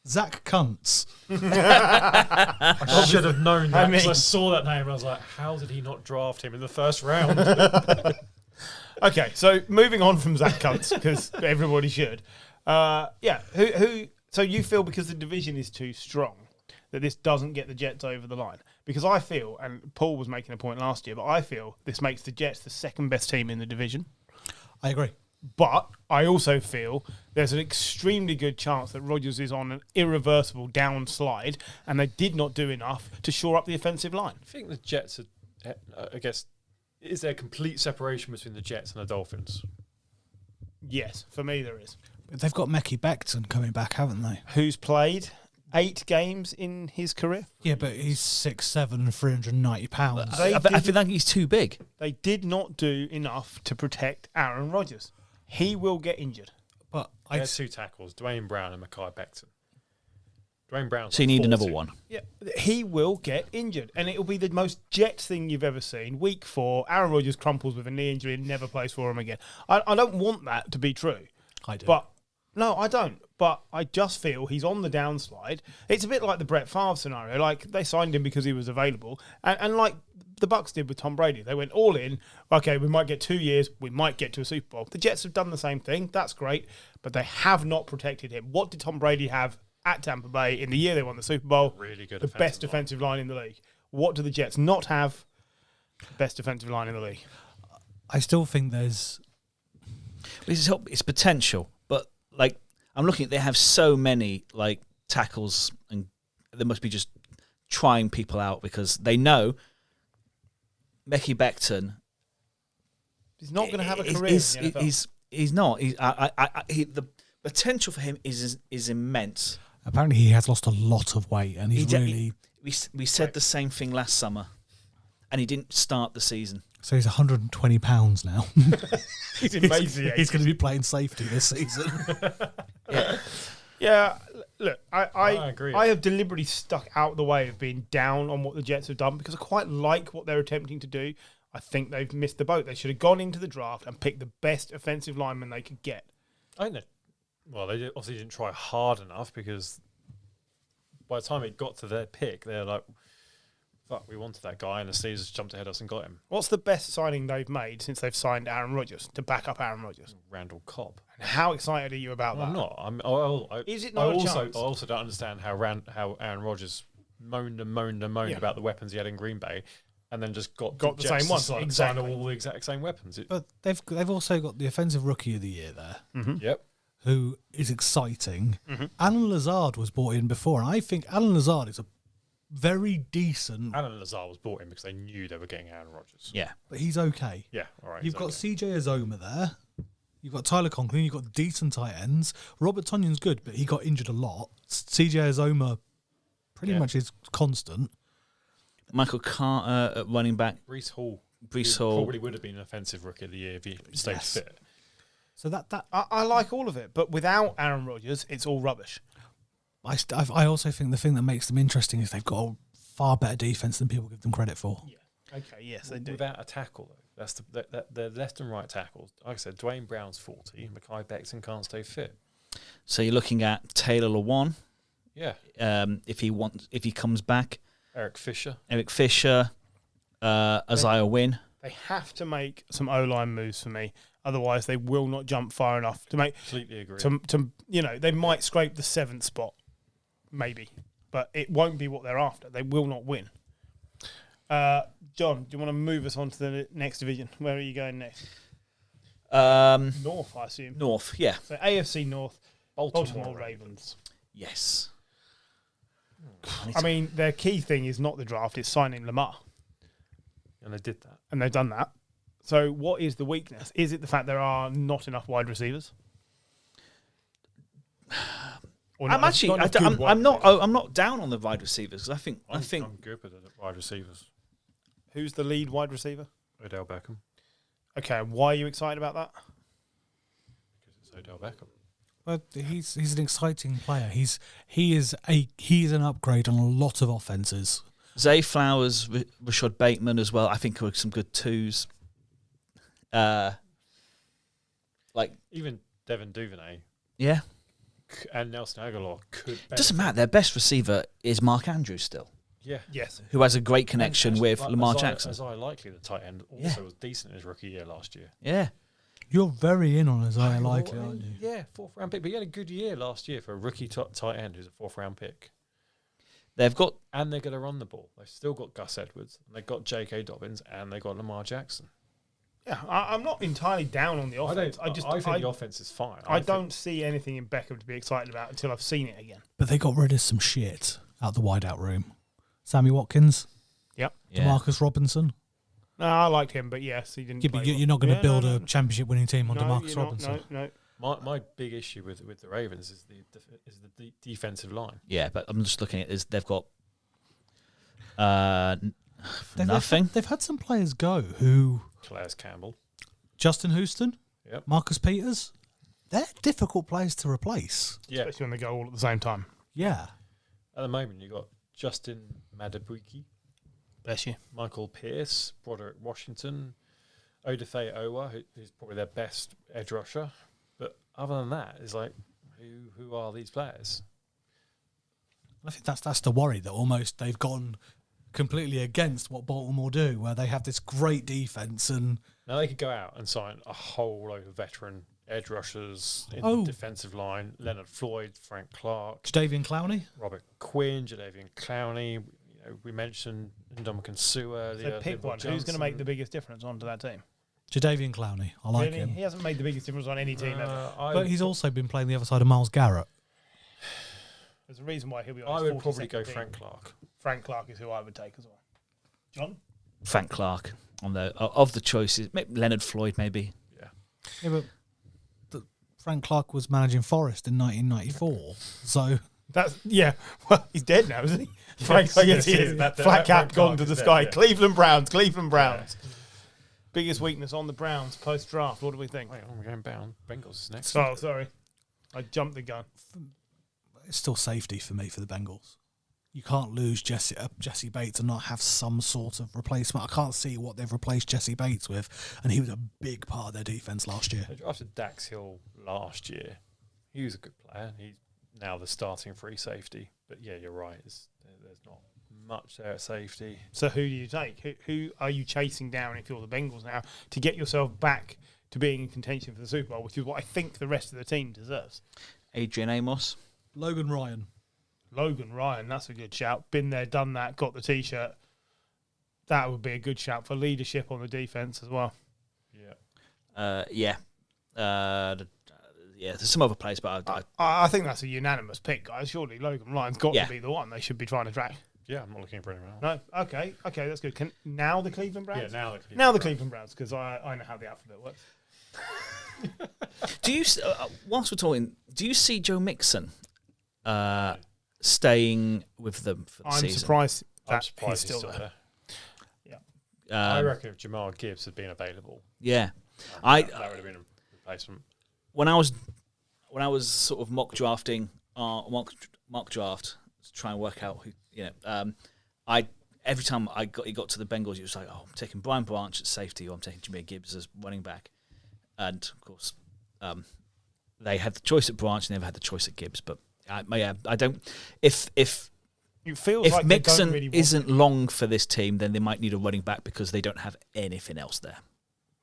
Zach Kuntz. I should have known that because I mean- saw that name and I was like, how did he not draft him in the first round? Okay, so moving on from Zach Kuntz, because everybody should. Who? So you feel because the division is too strong that this doesn't get the Jets over the line? Because I feel, and Paul was making a point last year, but I feel this makes the Jets the 2nd best team in the division. I agree. But I also feel there's an extremely good chance that Rodgers is on an irreversible downslide, and they did not do enough to shore up the offensive line. I think the Jets are, I guess, is there complete separation between the Jets and the Dolphins? Yes, for me there is. But they've got Mekhi Becton coming back, haven't they? Who's played 8 games in his career? Yeah, but he's 6'7", 390 pounds. They I feel like he's too big. They did not do enough to protect Aaron Rodgers. He will get injured. But They had 2 tackles, Dwayne Brown and Mekhi Becton. Dwayne Brown. So you need another one. Yeah, he will get injured, and it will be the most Jets thing you've ever seen. Week 4, Aaron Rodgers crumples with a knee injury and never plays for him again. I don't want that to be true. I do. But no, I don't. But I just feel he's on the downslide. It's a bit like the Brett Favre scenario. Like, they signed him because he was available, and like the Bucs did with Tom Brady, they went all in. Okay, we might get 2 years. We might get to a Super Bowl. The Jets have done the same thing. That's great, but they have not protected him. What did Tom Brady have at Tampa Bay in the year they won the Super Bowl? Really good The offensive best line. defensive line in the league. What do the Jets not have? Best defensive line in the league. I still think there's... It's potential, but like I'm looking at, they have so many like tackles, and they must be just trying people out because they know Mekhi Becton. He's not going to have a career in the NFL. He's not. The potential for him is immense. Apparently he has lost a lot of weight and he's really... We said the same thing last summer, and he didn't start the season. So he's 120 pounds now. He's amazing. He's going to be playing safety this season. Yeah, look, I agree. I have deliberately stuck out the way of being down on what the Jets have done because I quite like what they're attempting to do. I think they've missed the boat. They should have gone into the draft and picked the best offensive lineman they could get. I know. Well, they obviously didn't try hard enough because by the time it got to their pick, they're like, fuck, we wanted that guy, and the Steelers jumped ahead of us and got him. What's the best signing they've made since they've signed Aaron Rodgers to back up Aaron Rodgers? Randall Cobb. And how excited are you about that? I'm not. Is it not a chance? I also don't understand how Aaron Rodgers moaned about the weapons he had in Green Bay, and then just got the Jets same one. to sign Exactly. all the exact same weapons. But they've also got the offensive rookie of the year there, Yep. who is exciting. Alan Lazard was brought in before, and I think Alan Lazard is a very decent... Alan Lazard was brought in because they knew they were getting Aaron Rodgers. Yeah. But he's okay. Yeah, all right. You've got CJ Azoma there. You've got Tyler Conklin. You've got decent tight ends. Robert Tonyan's good, but he got injured a lot. CJ Azoma pretty much is constant. Michael Carter at running back. Brees Hall. Brees who Hall. probably would have been an offensive rookie of the year if he stayed Yes. fit. So that I like all of it, but without Aaron Rodgers, it's all rubbish. I also think the thing that makes them interesting is they've got a far better defense than people give them credit for. Yeah. Okay. Yes, they do. Without a tackle, though. That's the left and right tackles. Like I said, Dwayne Brown's 40. Mackay Becton can't stay fit. So you're looking at Taylor Lewan. Yeah. If he comes back, Eric Fisher. Isaiah Wynn. They have to make some O-line moves for me. Otherwise, they will not jump far enough to make. Completely agree. They might scrape the 7th spot, maybe, but it won't be what they're after. They will not win. John, do you want to move us on to the next division? Where are you going next? North, I assume. North, yeah. So AFC North, Baltimore Ravens. Yes. I mean, their key thing is not the draft; it's signing Lamar, And they did that. and they've done that. So, what is the weakness? Is it the fact there are not enough wide receivers? Or I'm not- actually, not enough good wide I'm not, receivers? I'm not down on the wide receivers. I think I'm good with the wide receivers. Who's the lead wide receiver? Odell Beckham. Okay, why are you excited about that? Because it's Odell Beckham. But he's an exciting player. He is an upgrade on a lot of offenses. Zay Flowers, Rashad Bateman as well. I think are some good twos. Even Devin Duvernay Yeah, and Nelson Aguilar could. it doesn't matter. Their best receiver is Mark Andrews still, Yeah. Yes. who has a great connection And with like Lamar Isaiah- Jackson. Isaiah Likely, the tight end, also Yeah. was decent in his rookie year last year. Yeah, You're very in on Isaiah Likely, aren't you? Yeah, 4th round pick. But he had a good year last year for a rookie tight end who's a 4th round pick. they've got And they're going to run the ball. They've still got Gus Edwards, and they've got J.K. Dobbins, and they've got Lamar Jackson. Yeah, I'm not entirely down on the offense. I think the offense is fine. I don't see anything in Beckham to be excited about until I've seen it again. But they got rid of some shit out the wideout room. Sammy Watkins, Yep. yeah. DeMarcus Robinson. No, I liked him, but yes, he didn't. Yeah, play but well. you're not going to Yeah, build no, a championship-winning team on no, DeMarcus you're not, Robinson. No. My big issue with the Ravens is the defensive line. Yeah, but I'm just looking at this. They've got They've nothing. They've had some players go who Calais Campbell. Justin Houston, Yep. Marcus Peters. They're difficult players to replace. Yeah. Especially when they go all at the same time. Yeah. At the moment, you've got Justin Madabuki, Bless you. Michael Pierce, Broderick Washington, Odafe Owa, who's probably their best edge rusher. But other than that, it's like, who are these players? I think that's the worry that almost they've gone completely against what Baltimore do, where they have this great defense and Now they could go out and sign a whole load of veteran edge rushers in Oh. the defensive line. Leonard Floyd, Frank Clark, Jadavian Clowney. Robert Quinn, Jadavian Clowney. We mentioned Ndamukong Suh earlier. So pick Linval one. Who's going to make the Johnson. biggest difference onto that team? Jadavian Clowney. I like Really? him. He hasn't made the biggest difference on any team ever. But he's also been playing the other side of Myles Garrett. There's a reason why he'll be on I his would probably 42nd go team. Frank Clark. Frank Clark is who I would take as well. John? Frank Clark on the of the choices. Leonard Floyd maybe. Yeah. Yeah, but Frank Clark was managing Forest in 1994. So That's Well, he's dead now, isn't he? Frank, yes, he is. That- Flat that cap Frank gone Clark to is the dead, sky. yeah. Cleveland Browns. Biggest weakness on the Browns post draft. What do we think? Wait, we're going down. Bengals is next. Oh, sorry, I jumped the gun. it's still safety for me for the Bengals. You can't lose Jesse Bates and not have some sort of replacement. I can't see what they've replaced Jesse Bates with, and he was a big part of their defense last year. They drafted Dax Hill last year. He was a good player. He's now the starting free safety. But yeah, you're right. There's not much there at safety. So who do you take? Who are you chasing down if you're the Bengals now to get yourself back to being in contention for the Super Bowl, which is what I think the rest of the team deserves? Adrian Amos. Logan Ryan. Logan Ryan, that's a good shout. Been there, done that, got the T-shirt. That would be a good shout for leadership on the defense as well. Yeah. Yeah. There's some other players, but I think that's a unanimous pick, guys. Surely Logan Ryan's got Yeah. to be the one they should be trying to track. Yeah, I'm not looking for anyone else. No, okay, that's good. Now the Cleveland Browns. Yeah, Now the Cleveland Browns, because I know how the alphabet works. do you? Whilst we're talking, do you see Joe Mixon staying with them for the I'm season? surprised that I'm surprised he's still there. I reckon if Jamar Gibbs had been available, Yeah, that would have been a replacement. when I was sort of mock drafting mock draft to try and work out who. Every time he got to the Bengals, it was like, oh, I'm taking Brian Branch at safety, or I'm taking Jameer Gibbs as running back, and of course, they had the choice at Branch, and they've had the choice at Gibbs. But I don't. If It feels if like they don't Mixon really want isn't him. long for this team, then they might need a running back because they don't have anything else there.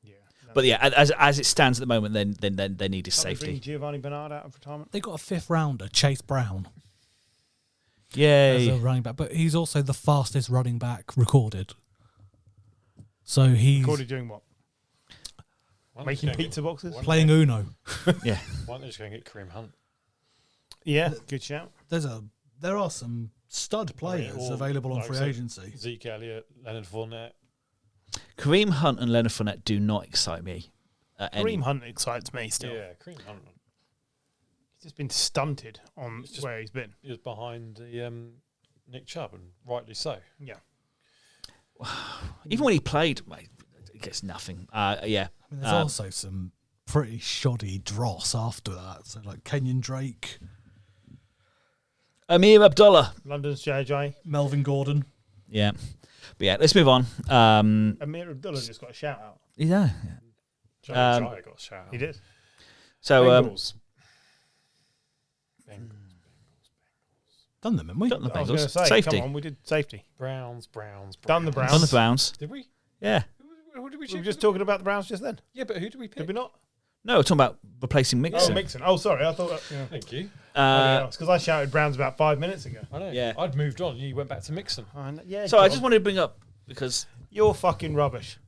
Yeah. But yeah, as it stands at the moment, then they need his Somebody bring safety. Giovanni Bernard out of retirement. They got a 5th rounder, Chase Brown, as Yay! a running back, but he's also the fastest running back recorded. So he's Cordy doing what? Why don't Making they just go pizza and boxes? get- playing Uno. Yeah, Why don't they just go and get Kareem Hunt? Yeah, good shout. There are some stud players Or, available on like I free said, agency. Zeke Elliott, Leonard Fournette. Kareem Hunt and Leonard Fournette do not excite me. Kareem Hunt excites me still. Yeah, Kareem Hunt. He's just been stunted on It's just- where he's been. He was behind the Nick Chubb, and rightly so. Yeah. Even when he played, mate, he gets nothing. Yeah, I mean, there's also some pretty shoddy dross after that. So like Kenyon Drake, Amir Abdullah. London's JJ. Melvin Gordon. Yeah, but yeah, let's move on. Amir Abdullah just got a shout out. Yeah. Joe Jai got a shout out. He did. So Bengals. Bengals. Done them, haven't we? done the I was going to Bengals. say, Safety. come on, we did safety. Browns. Done the Browns. Done the Browns. Did we? Yeah. Who did we We check? were just talking about the Browns just then. Yeah, but who did we pick? Did we not? No, we're talking about replacing Mixon. Oh, Mixon. Oh, sorry. I thought. Yeah. Thank you. It's because I shouted Browns about 5 minutes ago. I know. Yeah. I'd moved on. You went back to Mixon. Yeah. So I just wanted to bring up because You're fucking rubbish.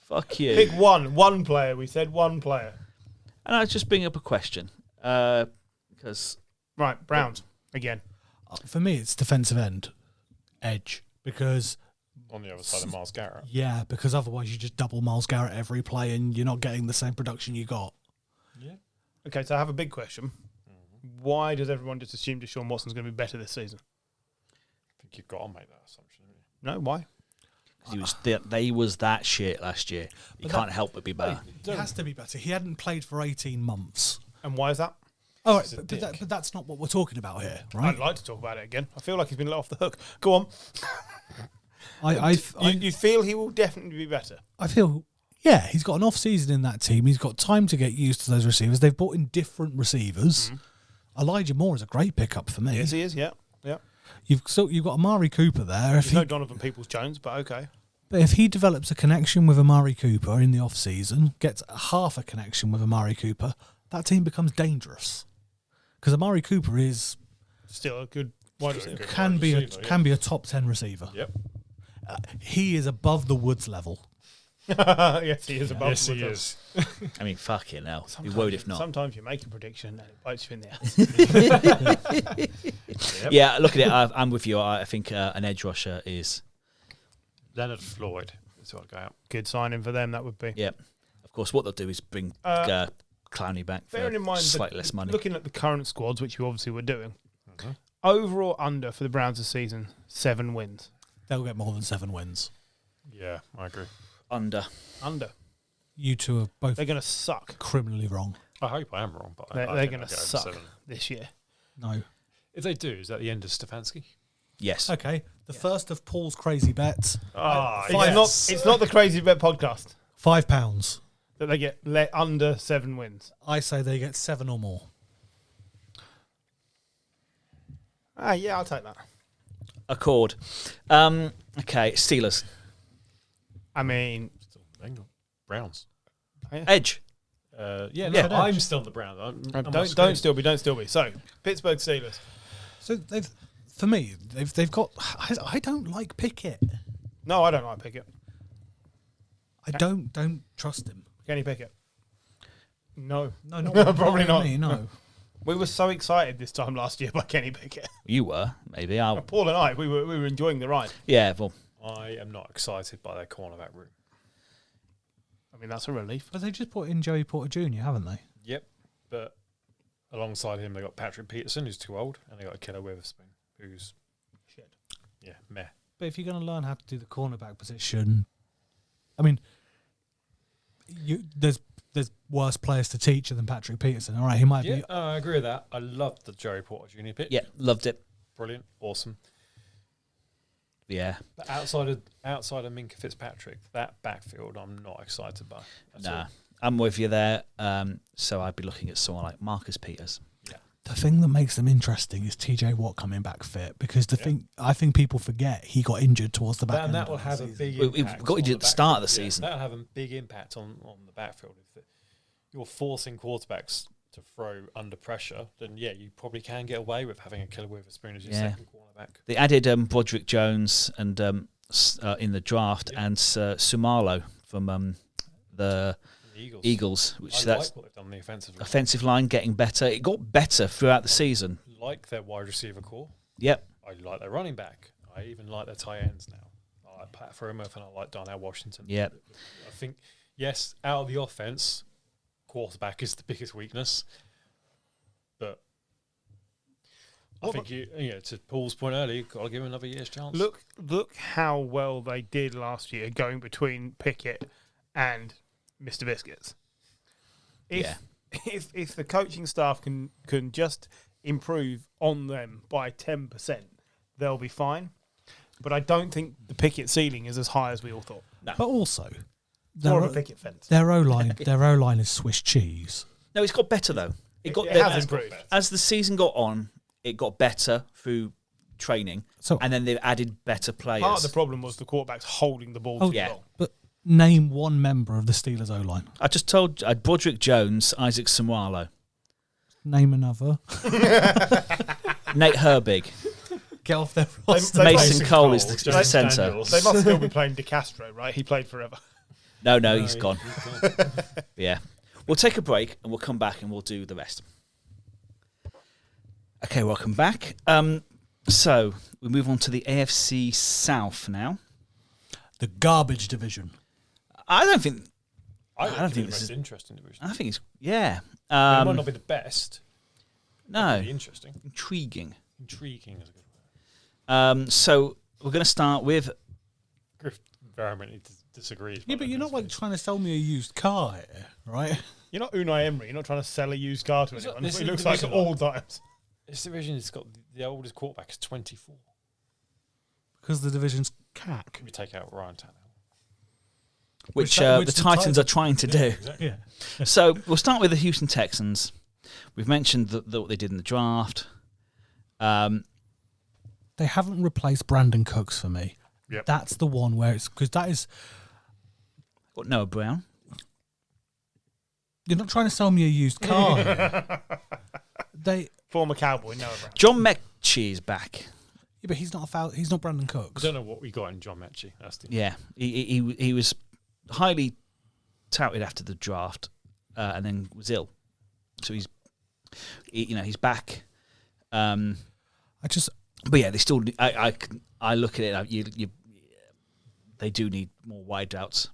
fuck you. Pick one player. We said one player. And I was just bring up a question because Right, Browns again. For me, it's defensive end, edge, because On the other side of Miles Garrett. because otherwise you just double Miles Garrett every play and you're not getting the same production you got. Yeah. Okay, so I have a big question. Why does everyone just assume Deshaun Watson's going to be better this season? I think you've got to make that assumption. haven't you? No, why? they was that shit last year. You can't help but be better. He has to be better. He hadn't played for 18 months. And why is that? All right, He's a but, dick. but that's not what we're talking about here, right? I'd like to talk about it again. I feel like he's been let off the hook. Go on. You feel he will definitely be better? I feel, yeah, he's got an off season in that team. He's got time to get used to those receivers. They've brought in different receivers. Elijah Moore is a great pickup for me. Yes, he is. Yeah, yeah. You've got Amari Cooper there. There's no Donovan Peoples-Jones, but okay. But if he develops a connection with Amari Cooper in the off season, gets half a connection with Amari Cooper, that team becomes dangerous. Because Amari Cooper is Still a good wide receiver. Good can wide be receiver, can be a top 10 receiver. Yep. He is above the Woods level. Yes, he is above. Yes, he the- is. I mean, fucking hell. Be Sometimes worried if not. Sometimes you make a prediction and it bites you in the ass. Yep. Yeah, look at it. I'm with you. I think an edge rusher is. Leonard Floyd is what I'd go out. Good signing for them, that would be. Yeah. Of course, what they'll do is bring Clowney back for Bearing in mind, slightly less money. looking at the current squads, which you obviously were doing, over or under for the Browns this season, 7 wins. They'll get more than 7 wins. Yeah, I agree. Under. Under. You two are both They're going to suck. criminally wrong. I hope I am wrong, but They're I think going to I'll go over suck 7. this year. No. If they do, is that the end of Stefanski? Yes. Okay. The first of Paul's crazy bets. It's not the Crazy Bet podcast £5. that they get let under 7 wins. I say they get 7 or more. Yeah, I'll take that. Accord. Okay, Steelers. I mean, Still Bengals. Browns. Edge. Yeah, Yeah, no, Edge. I'm still on the Browns. I'm on my don't screen. still be. So, Pittsburgh Steelers. So they've got. I don't like Pickett. No, I don't like Pickett. I don't trust him. Kenny Pickett. No. No, not Probably with not. Me, no. We were so excited this time last year by Kenny Pickett. You were, maybe. Paul and I, we were enjoying the ride. Yeah, well, I am not excited by their cornerback room. I mean, that's a relief. But they just put in Joey Porter Jr., haven't they? Yep, but alongside him, they got Patrick Peterson, who's too old, and they got Killer Witherspoon, who's Shit. yeah, meh. But if you're going to learn how to do the cornerback position, I mean, there's there's worse players to teach than Patrick Peterson. All right, he might Yeah, be. I agree with that. I loved the Joey Porter Jr. pick. Yeah, loved it. Brilliant. Awesome. Yeah. But outside of Minka Fitzpatrick, that backfield I'm not excited by. Nah, I'm with you there. So I'd be looking at someone like Marcus Peters. The thing that makes them interesting is TJ Watt coming back fit, because I think people forget he got injured towards the back end. And that will of the have a season. big We impact. got injured at the start of the season. That'll have a big impact on the backfield. If you're forcing quarterbacks to throw under pressure, then yeah, you probably can get away with having a Killer Witherspoon as your second cornerback. They added Broderick Jones and in the draft and Sumalo from the Eagles, which I that's like what they've done on the offensive line. offensive line getting better. It got better throughout the season. Like their wide receiver core. Yep. I like their running back. I even like their tight ends now. I like Pat Freiermuth and I like Darnell Washington. Yep. I think, yes, out of the offense, quarterback is the biggest weakness. But I think to Paul's point earlier, you've got to give him another year's chance. Look how well they did last year going between Pickett and Mr. Biscuits. If the coaching staff can just improve on them by 10%, they'll be fine. But I don't think the Pickett ceiling is as high as we all thought. No. But also, More of a picket fence. their O-line is Swiss cheese. No, it's got better though. It has improved. As the season got on, it got better through training, and then they've added better players. Part of the problem was the quarterbacks holding the ball too long. But name one member of the Steelers O-line. I just told Broderick Jones, Isaac Samualo, Name another. Nate Herbig, Get off their roster. Mason Cole is the James centre. Daniels. They must still be playing DeCastro, right? He played forever. No, he's gone. Yeah. We'll take a break and we'll come back and we'll do the rest. Okay, welcome back. So we move on to the AFC South now. The garbage division. I don't think I think this this is is- the most interesting division. I think it's it It might not be the best. no, Be interesting. intriguing. Intriguing is a good word. So we're going to start with Griff vehemently disagrees. Yeah, but you're not like trying to sell me a used car here, right? You're not Unai Emery. You're not trying to sell a used car to anyone. this It is looks the like reason at all times. This division has got the oldest quarterback is 24. Because the division's cack. We take out Ryan Tannehill. which the the Titans are trying to do. Exactly. Yeah. So we'll start with the Houston Texans. We've mentioned what they did in the draft. They haven't replaced Brandon Cooks for me. Yep. That's the one where it's because that is. Got Noah Brown. You're not trying to sell me a used car. Here. Former Cowboy, Noah Brown. John Mechie is back. Yeah, but he's not Brandon I Cooks. don't know what we got in John Mechie. That's the Yeah, he was highly touted after the draft, and then was ill. So he's back. But yeah, they still. I look at it. They do need more wide outs.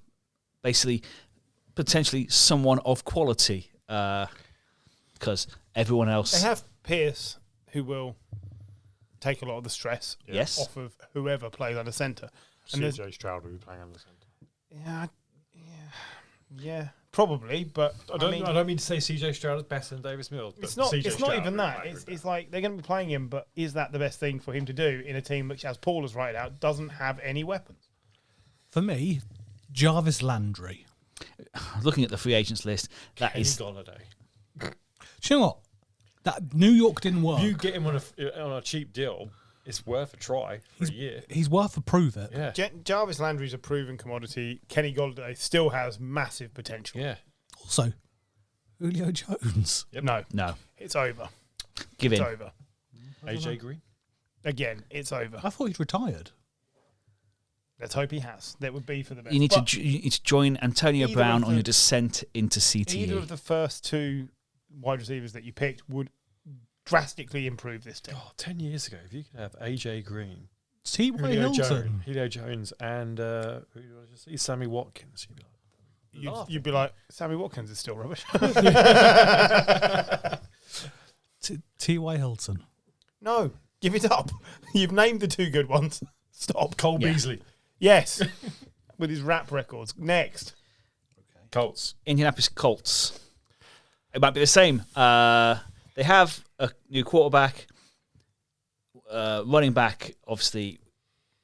Basically, potentially someone of quality, because everyone else. They have Pierce, who will take a lot of the stress Yes. off of whoever plays under centre. And there's- CJ Stroud will be playing under centre. Yeah, probably. But I don't mean to say CJ Stroud is better than Davis Mills. But it's not. CJ It's not Stroud even will be that. playing It's like they're going to be playing him, but is that the best thing for him to do in a team which, as Paul has written out, doesn't have any weapons? For me, Jarvis Landry. Looking at the free agents list, that Kenny is Golladay. Do you know what? That New York didn't work. You get him on a cheap deal, it's worth a try for a year. He's worth a prove it. Yeah. Jarvis Landry's a proven commodity. Kenny Golladay still has massive potential. Yeah. Also, Julio Jones. Yep. No, it's over. give It's in. over. AJ Green. Again, it's over. I thought he'd retired. Let's hope he has. That would be for the best. You need But to join Antonio either Brown of on the- your descent into CTE. either of the first two wide receivers that you picked would drastically improve this team. Oh, 10 years ago, if you could have AJ Green, T.Y. Hilton. Julio Jones, and who did I just see? Sammy Watkins. You'd be like, You'd be like, Sammy Watkins is still rubbish. T.Y. Hilton. No, give it up. You've named the two good ones. Stop. Cole Yeah. Beasley. Yes, with his rap records. Next. Colts. Indianapolis Colts. It might be the same. They have a new quarterback. Running back, obviously,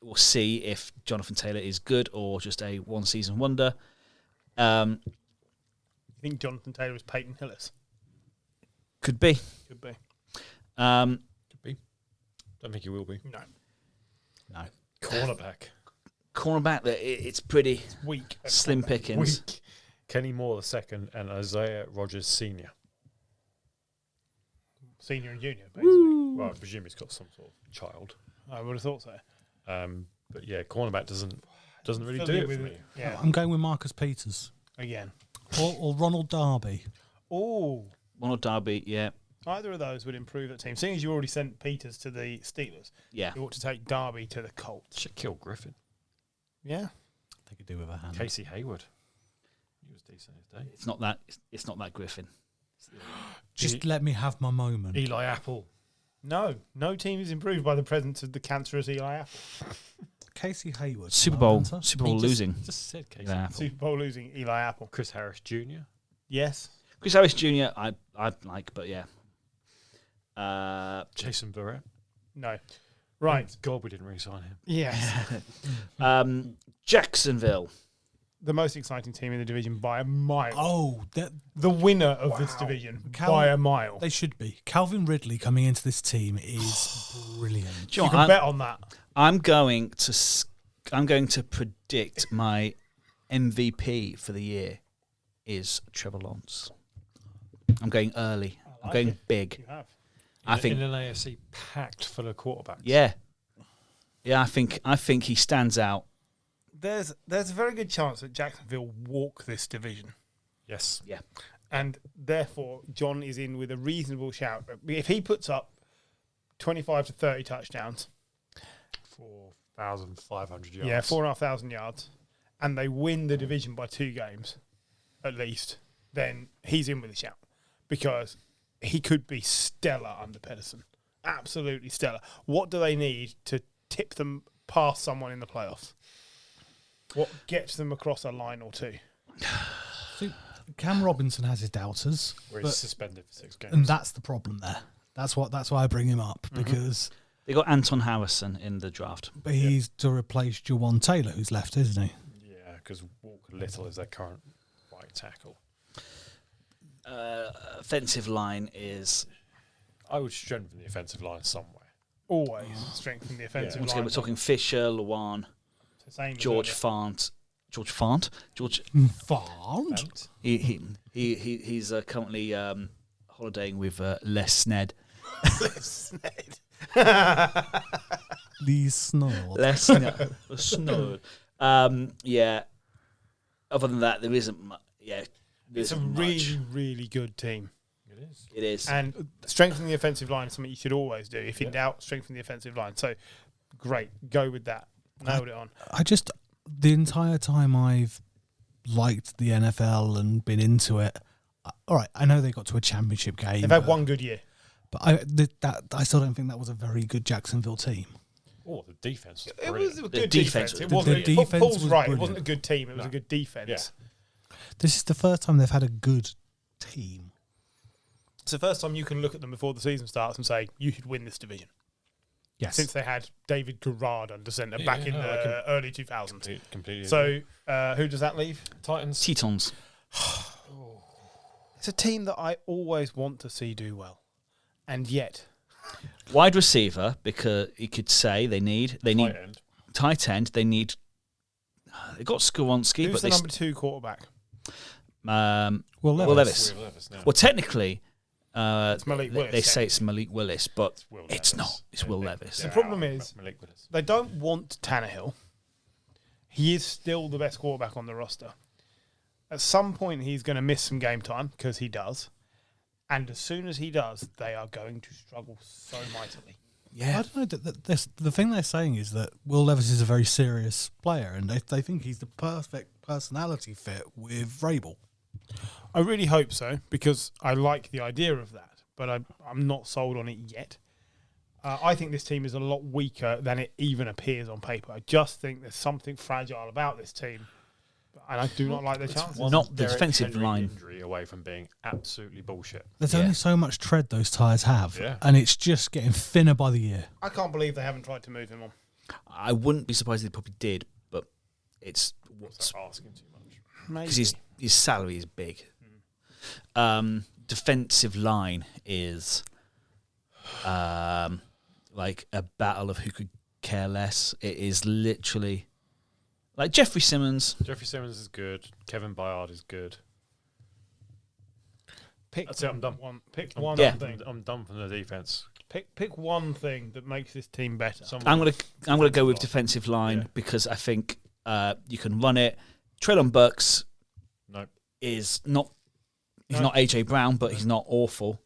we'll see if Jonathan Taylor is good or just a one-season wonder. You think Jonathan Taylor is Peyton Hillis? Could be. Could be. Could be. Don't think he will be. No. Cornerback. It's pretty Weak. slim pickings. Weak. Kenny Moore II and Isaiah Rogers Sr. Senior and junior, basically. Well, I presume he's got some sort of child. I would have thought so. But yeah, cornerback doesn't really Fill do in it with for me. it. Yeah. I'm going with Marcus Peters Again. or Ronald Darby. Oh. Ronald Darby, yeah. Either of those would improve that team. Seeing as you already sent Peters to the Steelers, Yeah. you ought to take Darby to the Colts. Shaquille Griffin. Yeah. They could do with a hand. Casey Hayward. He was decent his day. It's not that Griffin. Just let me have my moment. Eli Apple. No team is improved by the presence of the cancerous Eli Apple. Casey Hayward. Super Bowl He losing. Just said Casey. Yeah. Super Bowl losing Eli Apple. Chris Harris Jr. Yes. Chris Harris Jr. I like, but yeah. Jason Verrett. No. Right. Thank God we didn't re-sign him. Yes. Jacksonville. The most exciting team in the division by a mile. Oh, The winner of this division by a mile. they should be. Calvin Ridley coming into this team is brilliant. Do you You know can what? bet on that. I'm going to predict my MVP for the year is Trevor Lawrence. I'm going early. I'm going big. You have. I think in an AFC packed full of quarterbacks. yeah. I think he stands out. There's a very good chance that Jacksonville walk this division. Yes. Yeah. And therefore, John is in with a reasonable shout. If he puts up 25 to 30 touchdowns, 4,500 yards. yeah, 4,500 yards, and they win the division by 2 games, at least, then he's in with a shout. Because he could be stellar under Pedersen. Absolutely stellar. What do they need to tip them past someone in the playoffs? What gets them across a line or two? See, Cam Robinson has his doubters, Where he's suspended for 6 games. and that's the problem there. That's why I bring him up, because They got Anton Harrison in the draft. he's to replace Jawan Taylor, who's left, isn't he? Yeah, because Walker Little is their current right tackle. Offensive line is I would strengthen the offensive line somewhere. Always strengthen the offensive once line. again we're talking Fisher, Lawan, Same as George earlier. Fant. George Farmed. Bent. he's currently holidaying with Les Sned. Lee Snord. Les Sned. Yeah. Other than that, there isn't much. Yeah. It's a really, really good team. It is. It is. And strengthening the offensive line is something you should always do. If in doubt, strengthen the offensive line. So, great. Go with that. Nailed it on. The entire time I've liked the NFL and been into it, all right, I know they got to a championship game. They've had one good year. But I still don't think that was a very good Jacksonville team. Oh, the defense was It brilliant. was a The good defense- defense. It the wasn't. defense Paul's was right. brilliant. It wasn't a good team. It was a good defense. Yeah. This is the first time they've had a good team. It's the first time you can look at them before the season starts and say you should win this division. Yes. Since they had David Garrard under centre back in the early 2000s. Completely. So, who does that leave? Titans. Tetons. It's a team that I always want to see do well, and yet Wide receiver, because you could say they need Tight end. tight end. They need. They got Skoronski, who's but the they number 2 quarterback? Will Will Levis. Levis. Will Levis now. Well, technically, It's Malik Willis. they say it's Malik Willis, but Will it's Levis. not. It's Will Levis. The problem is- Malik Willis. They don't want Tannehill. He is still the best quarterback on the roster. At some point, he's going to miss some game time, because he does. And as soon as he does, they are going to struggle so mightily. I don't know. The thing they're saying is that Will Levis is a very serious player, and they think he's the perfect personality fit with Vrabel. I really hope so, because I like the idea of that, but I'm not sold on it yet. I think this team is a lot weaker than it even appears on paper. I just think there's something fragile about this team. But and I do not like their chances. One Not the Derek defensive Henry line. injury away from being absolutely bullshit. There's Yeah. only so much tread those tyres have, Yeah. and it's just getting thinner by the year. I can't believe they haven't tried to move him on. I wouldn't be surprised if they probably did, but it's It's asking too much. Maybe. because his salary is big. Defensive line is like a battle of who could care less. It is literally like Jeffrey Simmons. Jeffrey Simmons is good. Kevin Byard is good. Pick That's it, I'm done. Pick I'm one done. thing. I'm done from the defense. Pick one thing that makes this team better. I'm gonna go with defensive line Yeah. because I think you can run it. Treylon Burks No. is not. He's not AJ Brown, but he's not awful.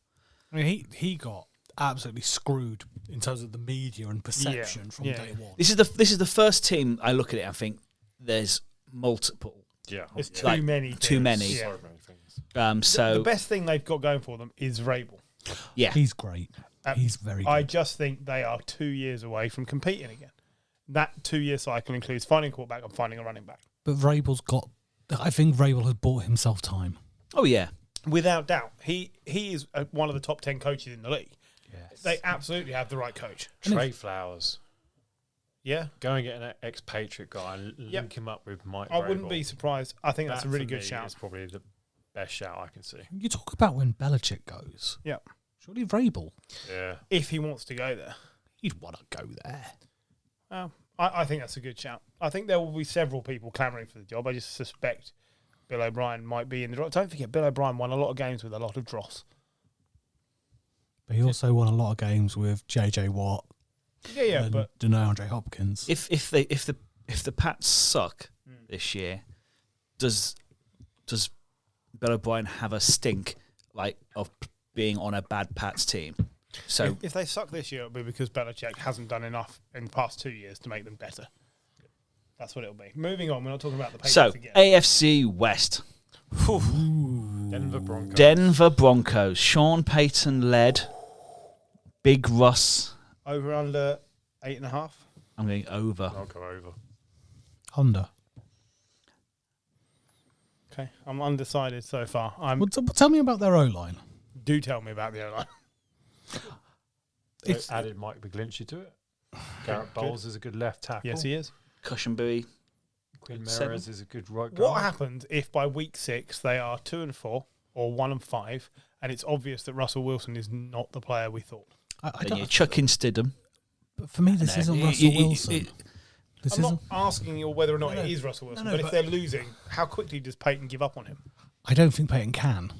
I mean, he got absolutely screwed in terms of the media and perception from Yeah. day one. This is the first team I look at it and think there's multiple. Yeah. There's too Like, many. too things. many. Yeah. So many things. So The best thing they've got going for them is Rabel. yeah, He's great. Uh, He's very good. I just think they are 2 years away from competing again. That 2-year cycle includes finding a quarterback and finding a running back. But Vrabel's got... I think Vrabel has bought himself time. oh yeah, Without doubt. He is one of the top 10 coaches in the league. Yes. They absolutely have the right coach. Trey Flowers. Yeah. Go and get an expatriate guy and link him up with Mike I wouldn't Vrabel. be surprised. I think that's a really for good me shout. is probably the best shout I can see. You talk about when Belichick goes. Yeah. Surely Vrabel, Yeah. If he wants to go there. he'd want to go there. Well, I think that's a good shout. I think there will be several people clamouring for the job. I just suspect Bill O'Brien might be in the draw. Don't forget, Bill O'Brien won a lot of games with a lot of dross. But he also won a lot of games with JJ Watt Yeah, and but DeAndre Hopkins. if the Pats suck this year, does Bill O'Brien have a stink like of being on a bad Pats team? So if they suck this year, it'll be because Belichick hasn't done enough in the past 2 years to make them better. That's what it'll be. Moving on, we're not talking about the Patriots again. AFC West, Denver Broncos. Denver Broncos, Sean Payton led, Big Russ. Over under 8.5. I'm going over. I'll go over. Honda. Okay, I'm undecided so far. Well, tell me about their O-line. Do tell me about the O-line. They added Mike McGlinchey to it. Garrett Bowles is a good left tackle. Yes, he is. Cushenberry. Quinn Seven. Meinerz is a good right guard. What happens if by week 6 they are 2-4 or 1-5, and it's obvious that Russell Wilson is not the player we thought? I Then you don't, chuck in Stidham. but for me, this No, isn't it- Russell it- it- Wilson. it- This I'm isn't. not asking you whether or not No, it no. is Russell Wilson, No, but no, if but- they're losing, how quickly does Peyton give up on him? I don't think Peyton can.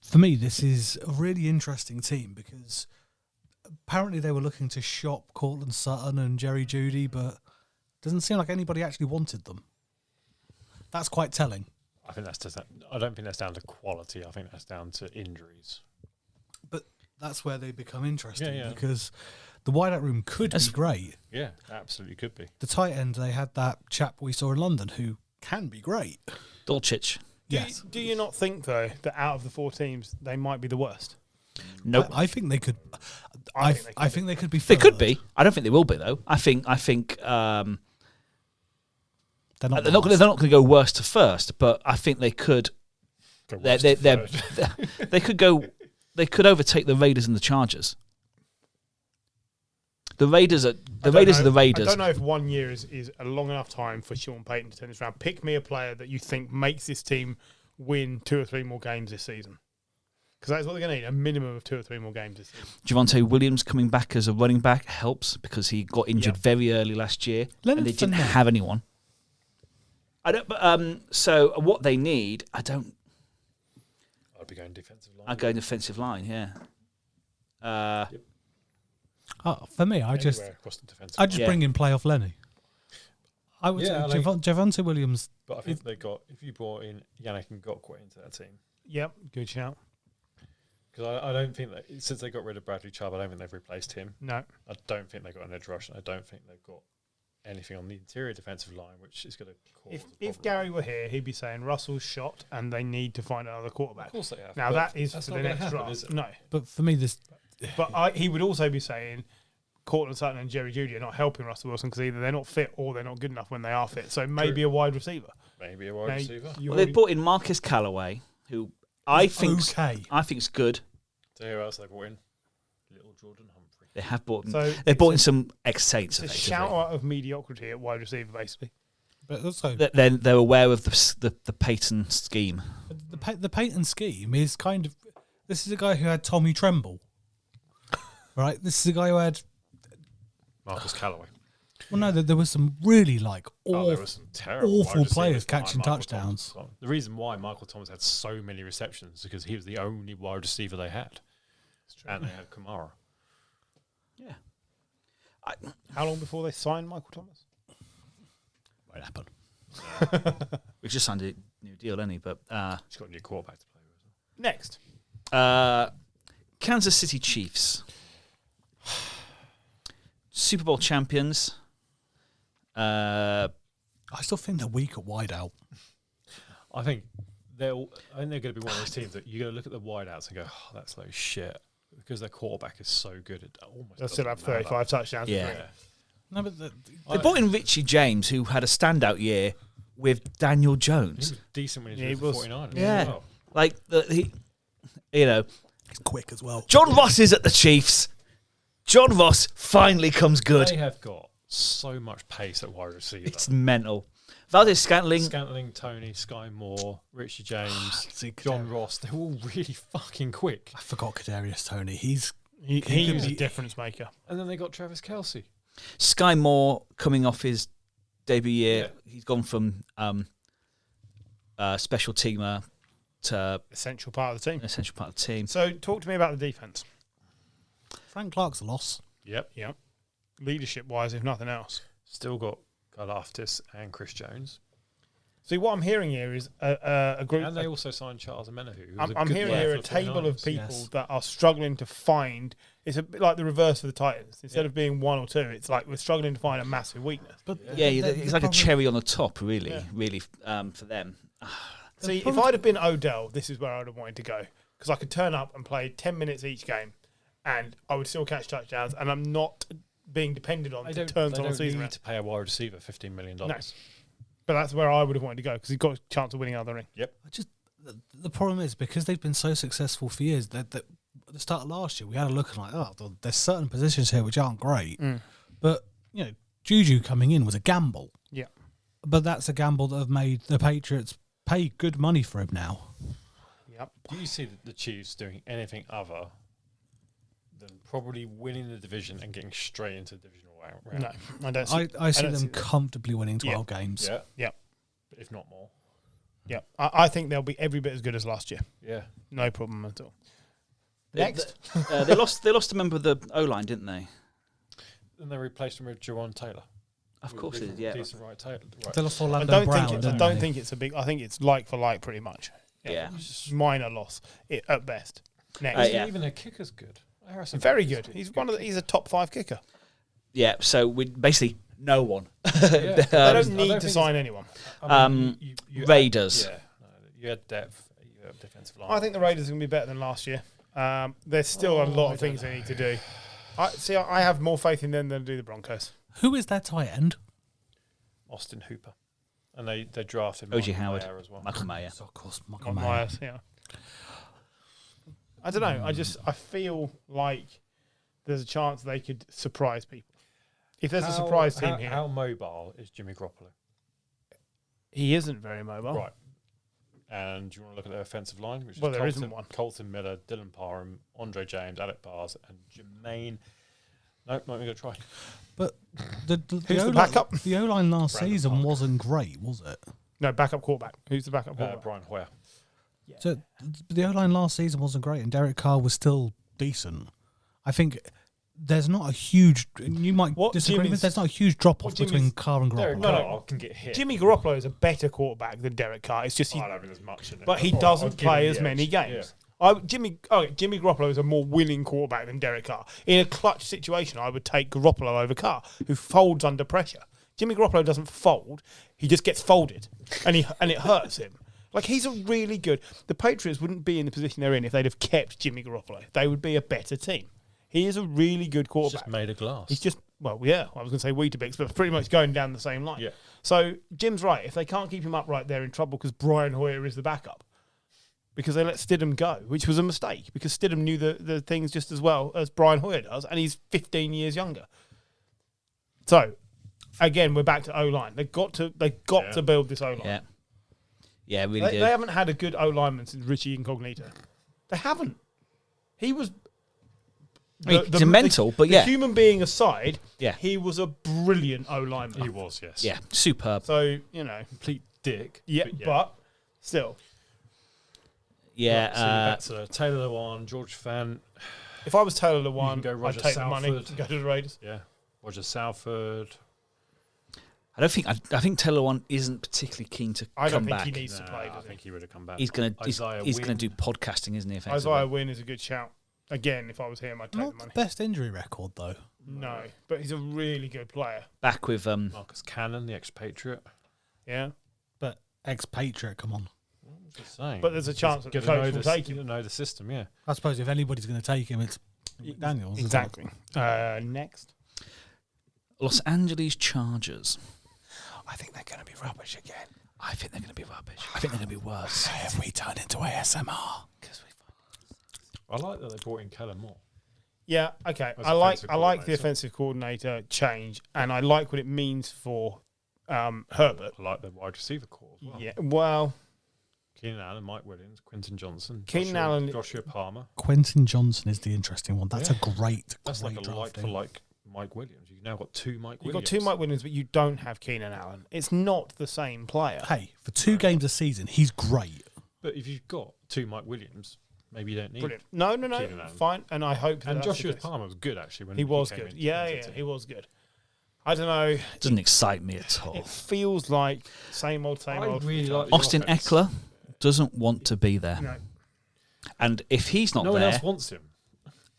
For me, this is a really interesting team because apparently they were looking to shop Cortland Sutton and Jerry Jeudy, but it doesn't seem like anybody actually wanted them. That's quite telling. I think that's just. I don't think that's down to quality. I think that's down to injuries. But that's where they become interesting Yeah. because the wideout room could be great. Yeah, absolutely could be. The tight end, they had that chap we saw in London who can be great. Dolchich. Yes. Do you not think, though, that out of the 4 teams, they might be the worst? Nope. I think they could. I I think they could think they could be. They could third. be. I don't think they will be though. I think They're not. they're not going to go worst to first, but I think they could. Go They're, worst they're, to they're, third. they could go. They could overtake the Raiders and the Chargers. The Raiders are the Raiders are the Raiders. I don't know if 1 year is a long enough time for Sean Payton to turn this around. Pick me a player that you think makes this team win 2 or 3 more games this season. Because that's what they're going to need, a minimum of 2 or 3 more games this season. Javonte Williams coming back as a running back helps because he got injured Yeah. very early last year Leonard and they didn't Fournette. have anyone. I don't. But, so what they need, I don't. I'd be going defensive line. I go defensive line. Yeah. For me, I just Anywhere across the defensive I just Yeah. bring in playoff Lenny. I would Yeah, say I like- Javonte Williams. But I think they got, if you brought in Yannick Ngakoue into that team, Yep, good shout. because I don't think that, since they got rid of Bradley Chubb, I don't think they've replaced him. No. I don't think they've got an edge rush, and I don't think they've got anything on the interior defensive line, which is going to cause a If problem. Gary were here, he'd be saying Russell's shot and they need to find another quarterback. Of course they have. Now, but that is that's for not the gonna next happen, draft. is it? No. But for me, this But he would also be saying, Cortland Sutton and Jerry Jeudy are not helping Russell Wilson because either they're not fit or they're not good enough when they are fit. So maybe a wide receiver. Maybe a wide receiver. Well, they've brought in Marcus Callaway, who I think's good. So who else they brought in? Little Jordan Humphrey. They have brought in. So they've brought in some ex-Saints. It's a shout out of mediocrity at wide receiver, basically. But also, Then they're aware of the Peyton scheme. the Peyton scheme is kind of. This is a guy who had Tommy Tremble, right? This is a guy who had Marcus Callaway. Well, no, there was some really There was some terrible awful wide receivers players behind catching Michael touchdowns. Thomas. The reason why Michael Thomas had so many receptions is because he was the only wide receiver they had. And they had Kamara. Yeah. How long before they signed Michael Thomas? Won't happen. We just signed a new deal, any, but He's got a new quarterback to play with as well. Next. Kansas City Chiefs, Super Bowl champions. I still think they're weak at wideout. I think they're going to be one of those teams that you're going to look at the wideouts and go, oh, that's like shit. Because their quarterback is so good. It almost They'll still have doesn't matter. 35 touchdowns. Yeah. No, but They brought in Richie James, who had a standout year with Daniel He Jones. was decent when he Yeah, was he with was. the 49ers. Yeah. as well. Like, he's quick as well. John Ross is at the Chiefs. John Ross finally comes good. They have got so much pace at wide receiver. It's mental. Valdez Scantling. Scantling, Tony, Sky Moore, Richie James, John Ross. They're all really fucking quick. I forgot Kadarius Toney. He He could was a be- difference maker. And then they got Travis Kelce. Sky Moore coming off his debut year. Yeah. He's gone from special teamer to Essential part of the team. an essential part of the team. So talk to me about the defense. Frank Clark's a loss. Yep. Yep. Leadership-wise, if nothing else. Still got Galaftis and Chris Jones. See, what I'm hearing here is a group... And they also signed Charles Amenahu. who was a I'm good hearing player here for a the table of 49ers. people Yes. that are struggling to find... It's a bit like the reverse of the Titans. Instead of being one or two, it's like we're struggling to find a massive weakness. But Yeah, it's like a cherry on the top, really, Yeah. really, for them. See, if I'd have been Odell, this is where I would have wanted to go. Because I could turn up and play 10 minutes each game, and I would still catch touchdowns, and I'm not being depended on They to don't, turn they on a don't season need round. to pay a wide receiver $15 million. No. But that's where I would have wanted to go, because he's got a chance of winning another ring. the problem is because they've been so successful for years that at the start of last year we had a look and like, oh, there's certain positions here which aren't great, but Juju coming in was a gamble. Yeah. But that's a gamble that have made the Patriots pay good money for him now. Yep. Do you see the Chiefs doing anything other than probably winning the division and getting straight into the divisional round? No, I don't see I see don't them see that. comfortably winning 12 games. Yeah. Yeah. If not more. Yeah. I think they'll be every bit as good as last year. Yeah. No problem at all. They- Next. They lost a member of the O-line, didn't they? Then they replaced him with Jaron Taylor. Of course they did, yeah. Decent right Taylor. They lost Orlando I Brown. don't didn't they? think it's a big... I think it's like for like, pretty much. Yeah. Minor loss at best. Next. Isn't yeah. even their kicker's good. Harrison Very Butler's good. He's a top 5 kicker. Yeah, so we basically no one. Yeah. They don't I don't need to think sign anyone. I mean, you Raiders. Had, you had depth. You had defensive line. I think the Raiders are going to be better than last year. There's still a lot of things they need to do. I have more faith in them than I do the Broncos. Who is their tight end? Austin Hooper, and they drafted O.J. Michael Howard. Mayer as well. Michael Mayer. So of course, Michael Not Mayer. Myers, yeah. I don't know. I feel like there's a chance they could surprise people. If there's a surprise team here, How mobile is Jimmy Garoppolo? he isn't very mobile. Right. And do you want to look at their offensive line? Which Well, is there Colton, isn't one. Colton Miller, Dylan Parham, Andre James, Alec Barrs, and Jermaine. No, not even going to try. But the Who's the O-line- backup? The O-line last Brandon season Park. wasn't great, was it? No, backup quarterback. Who's the backup quarterback? Brian Hoyer. So the O-line last season wasn't great, and Derek Carr was still decent. I think there's not a huge. You might What disagree with. Jimmy's- There's not a huge drop off what Jimmy's- between Carr and Derek Garoppolo. No, Carr can get hit. Jimmy Garoppolo is a better quarterback than Derek Carr. It's just I don't think there's much in it. but he All right, doesn't I'll give play him as the many edge. games. Jimmy Garoppolo is a more winning quarterback than Derek Carr. In a clutch situation, I would take Garoppolo over Carr, who folds under pressure. Jimmy Garoppolo doesn't fold; he just gets folded, and it hurts him. Like, he's a really good. The Patriots wouldn't be in the position they're in if they'd have kept Jimmy Garoppolo. They would be a better team. He is a really good It's quarterback. just made of glass. He's just, well, yeah, I was going to say Weetabix, but pretty much going down the same line. Yeah. So Jim's right. If they can't keep him up right, they're in trouble because Brian Hoyer is the backup. Because they let Stidham go, which was a mistake because Stidham knew the things just as well as Brian Hoyer does, and he's 15 years younger. So, again, we're back to O-line. They've got to build this O-line. Yeah. Yeah, really They good. haven't had a good O-lineman since Richie Incognito. They haven't. He was... He's a mental, but yeah. The human being aside, Yeah. he was a brilliant O-lineman. He was, yes. Yeah, superb. So, you know, Complete dick. yeah, but still. Yeah. Right, so back to Taylor Lewan, George Fant. If I was Taylor You Lewan, can go I'd Roger take the money Salford. and go to the Raiders. Yeah. Roger Salford. I think Taylor One isn't particularly keen to I don't come think back. he needs to Nah, play, I does he? think he would have come back. He's gonna Isaiah do Wynn. podcasting, isn't he? Effectively? Isaiah Wynn is a good shout. Again, if I was him, I'd take Not the the money. best injury record though. No, but he's a really good player. Back with Marcus Cannon, the expatriate. Yeah. But expatriate, come on. Just saying. But there's a chance that the Gotta know coach will take you him. know the system, yeah. I suppose if anybody's going to take him, it's McDaniels. isn't it? Exactly. Next. Los Angeles Chargers. I think they're going to be rubbish again. I think they're going to be rubbish. I think they're going to be worse. If we turn into ASMR. I like that they brought in Kellen Moore. Yeah, okay. As I like offensive the coordinator. offensive coordinator change, and I like what it means for Herbert. I like the wide receiver core as well. Yeah, well, Keenan Allen, Mike Williams, Quinton Johnson, Keenan Allen- Joshua Palmer. Quentin Johnson is the interesting one. That's Yeah. a great, That's like great a like drafting. for like Mike Williams. You've now got two Mike you've Williams. got two Mike Williams, but you don't have Keenan Allen. It's not the same player. Hey, for 2 games a season, he's great. But if you've got two Mike Williams, maybe you don't need. Brilliant. No, Keenan Allen. fine. And I hope that And that's Joshua the case. Palmer was good actually when He was came good. in Yeah, 2018. he was good. I don't know. Doesn't excite me at all. It feels like same old. I really like the Austin offense. Eckler doesn't want to be there, No. and if he's not No one there, else wants him.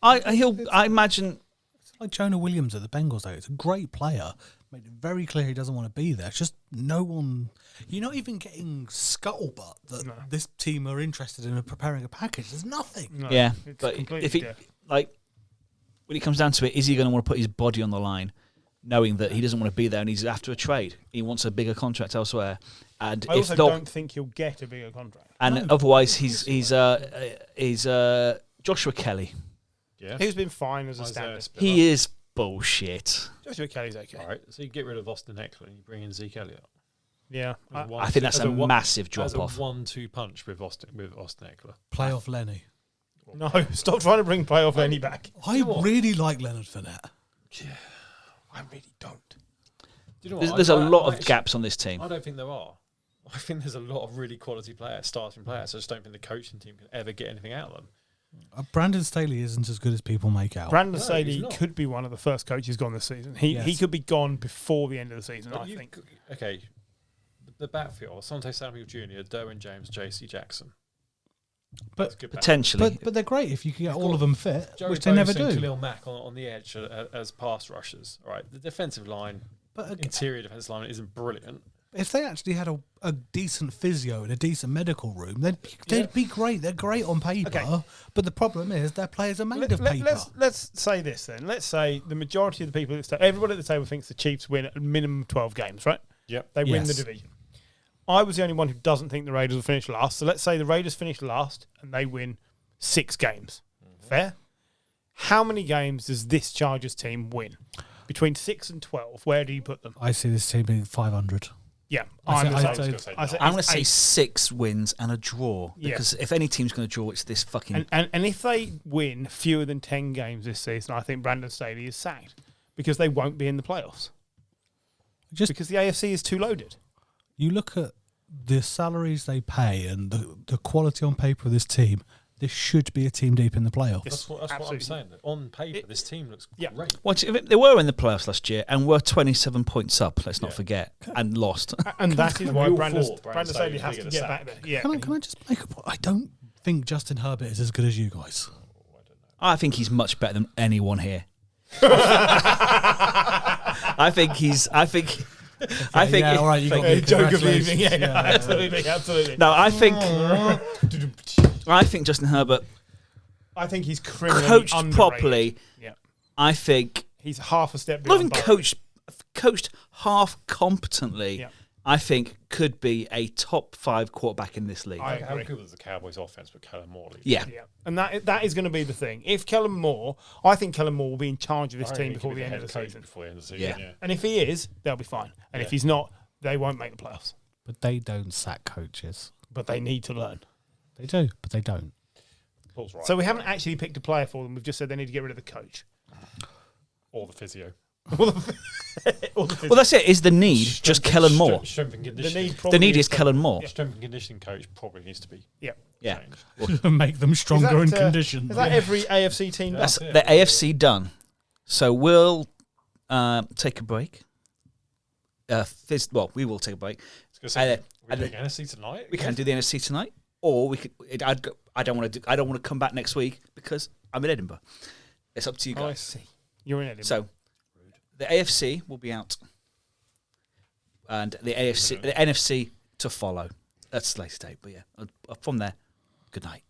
I imagine. It's like Jonah Williams at the Bengals, though. It's a great player. Made it very clear he doesn't want to be there. It's just no one... You're not even getting scuttlebutt that No. this team are interested in preparing a package. There's nothing. No, Yeah, it's but completely if he deaf. like when it comes down to it, is he going to want to put his body on the line, knowing that he doesn't want to be there and he's after a trade? He wants a bigger contract elsewhere, and I if also not, don't think he'll get a bigger contract. and otherwise he's Joshua Kelly. Yeah. Who's been fine as a Isaiah standard. Spiller. He is bullshit. Joshua Kelly's okay. All right. So you get rid of Austin Eckler and you bring in Zeke Elliott. Yeah. As I think that's as a one- massive drop as a off. 1-2 punch with Austin Eckler. Playoff Lenny. No, stop trying to bring playoff Lenny back. I really like Leonard Fournette. I really don't. Do you know what? There's a lot I of actually- gaps on this team. I don't think there are. I think there's a lot of really quality players, starting players. I just don't think the coaching team can ever get anything out of them. Brandon Staley isn't as good as people make out. Brandon No, Staley he's not. could be one of the first coaches gone this season. He Yes. could be gone before the end of the season, But I you think. Okay, the backfield: Asante Samuel Jr., Derwin James, J.C. Jackson. But- That's a good backfield. Potentially, But they're great if you can get all of them fit, Joey which they never Bosa and do. Khalil Mack on the edge as pass rushers. All right, the defensive line, But again, interior defensive line isn't brilliant. if they actually had a decent physio and a decent medical room, they'd be great. They're great on paper. Okay. But the problem is their players are made of paper. Let's say this then. Let's say the majority of the people at this table, everybody at the table thinks the Chiefs win a minimum of 12 games, right? Yep. They win the Yes. division. I was the only one who doesn't think the Raiders will finish last. So let's say the Raiders finish last and they win 6 games. Fair? How many games does this Chargers team win? Between 6 and 12, where do you put them? I see this team being 500. Yeah, I I'm say- the I same. say- I say I'm going to it's say 8. 6 wins and a draw. Yeah. Because if any team's going to draw, it's this fucking. And if they win fewer than 10 games this season, I think Brandon Staley is sacked because they won't be in the playoffs. Just Because the AFC is too loaded. you look at the salaries they pay and the quality on paper of this team. This should be a team deep in the playoffs. That's what I'm Absolutely. saying. On paper, this team looks Yeah. great. Well, they were in the playoffs last year and were 27 points up. Let's not Yeah. forget, and lost. And that is why we all Brandon thought Staley Brandon Staley has was to gonna get back sack. there. Yeah. Can I just make a point? I don't think Justin Herbert is as good as you guys. I think he's much better than anyone here. I think. Yeah, all right, you got me. Joke of the Congratulations. evening. Yeah, Yeah. absolutely. No, I think Justin Herbert I think he's criminally coached underrated. properly, Yeah, I think he's half a step not beyond even Burrow. coached half competently. Yeah. I think could be a top 5 quarterback in this league. I How agree. good was the Cowboys' offense with Kellen Moore? Yeah. Yeah, and that is going to be the thing. If Kellen Moore, I think Kellen Moore will be in charge of this team before the end of the season. Before the end of the season, Yeah. And if he is, they'll be fine. And if he's not, they won't make the playoffs. But they don't sack coaches. But they need to learn. They do, but they don't. Paul's right. So we haven't actually picked a player for them. We've just said they need to get rid of the coach. Or the physio. Or the Well, that's it. Is the need just Kellen Moore? Strength and the conditioning. need probably The need is Kellen. Kellen Moore. Strength and conditioning coach probably needs to be Yeah. Yeah. changed. Make them stronger in Is that, condition. Is that every AFC team? Yeah. does? That's the AFC done. So we'll take a break. We will take a break. I was gonna say, I we doing NFC tonight? We can do the NFC tonight, or we could. I don't want to come back next week because I'm in Edinburgh. It's up to you Oh, I guys. see. You're in Edinburgh. So the AFC will be out, and the NFC, the NFC to follow. That's the latest date. But yeah, from there, good night.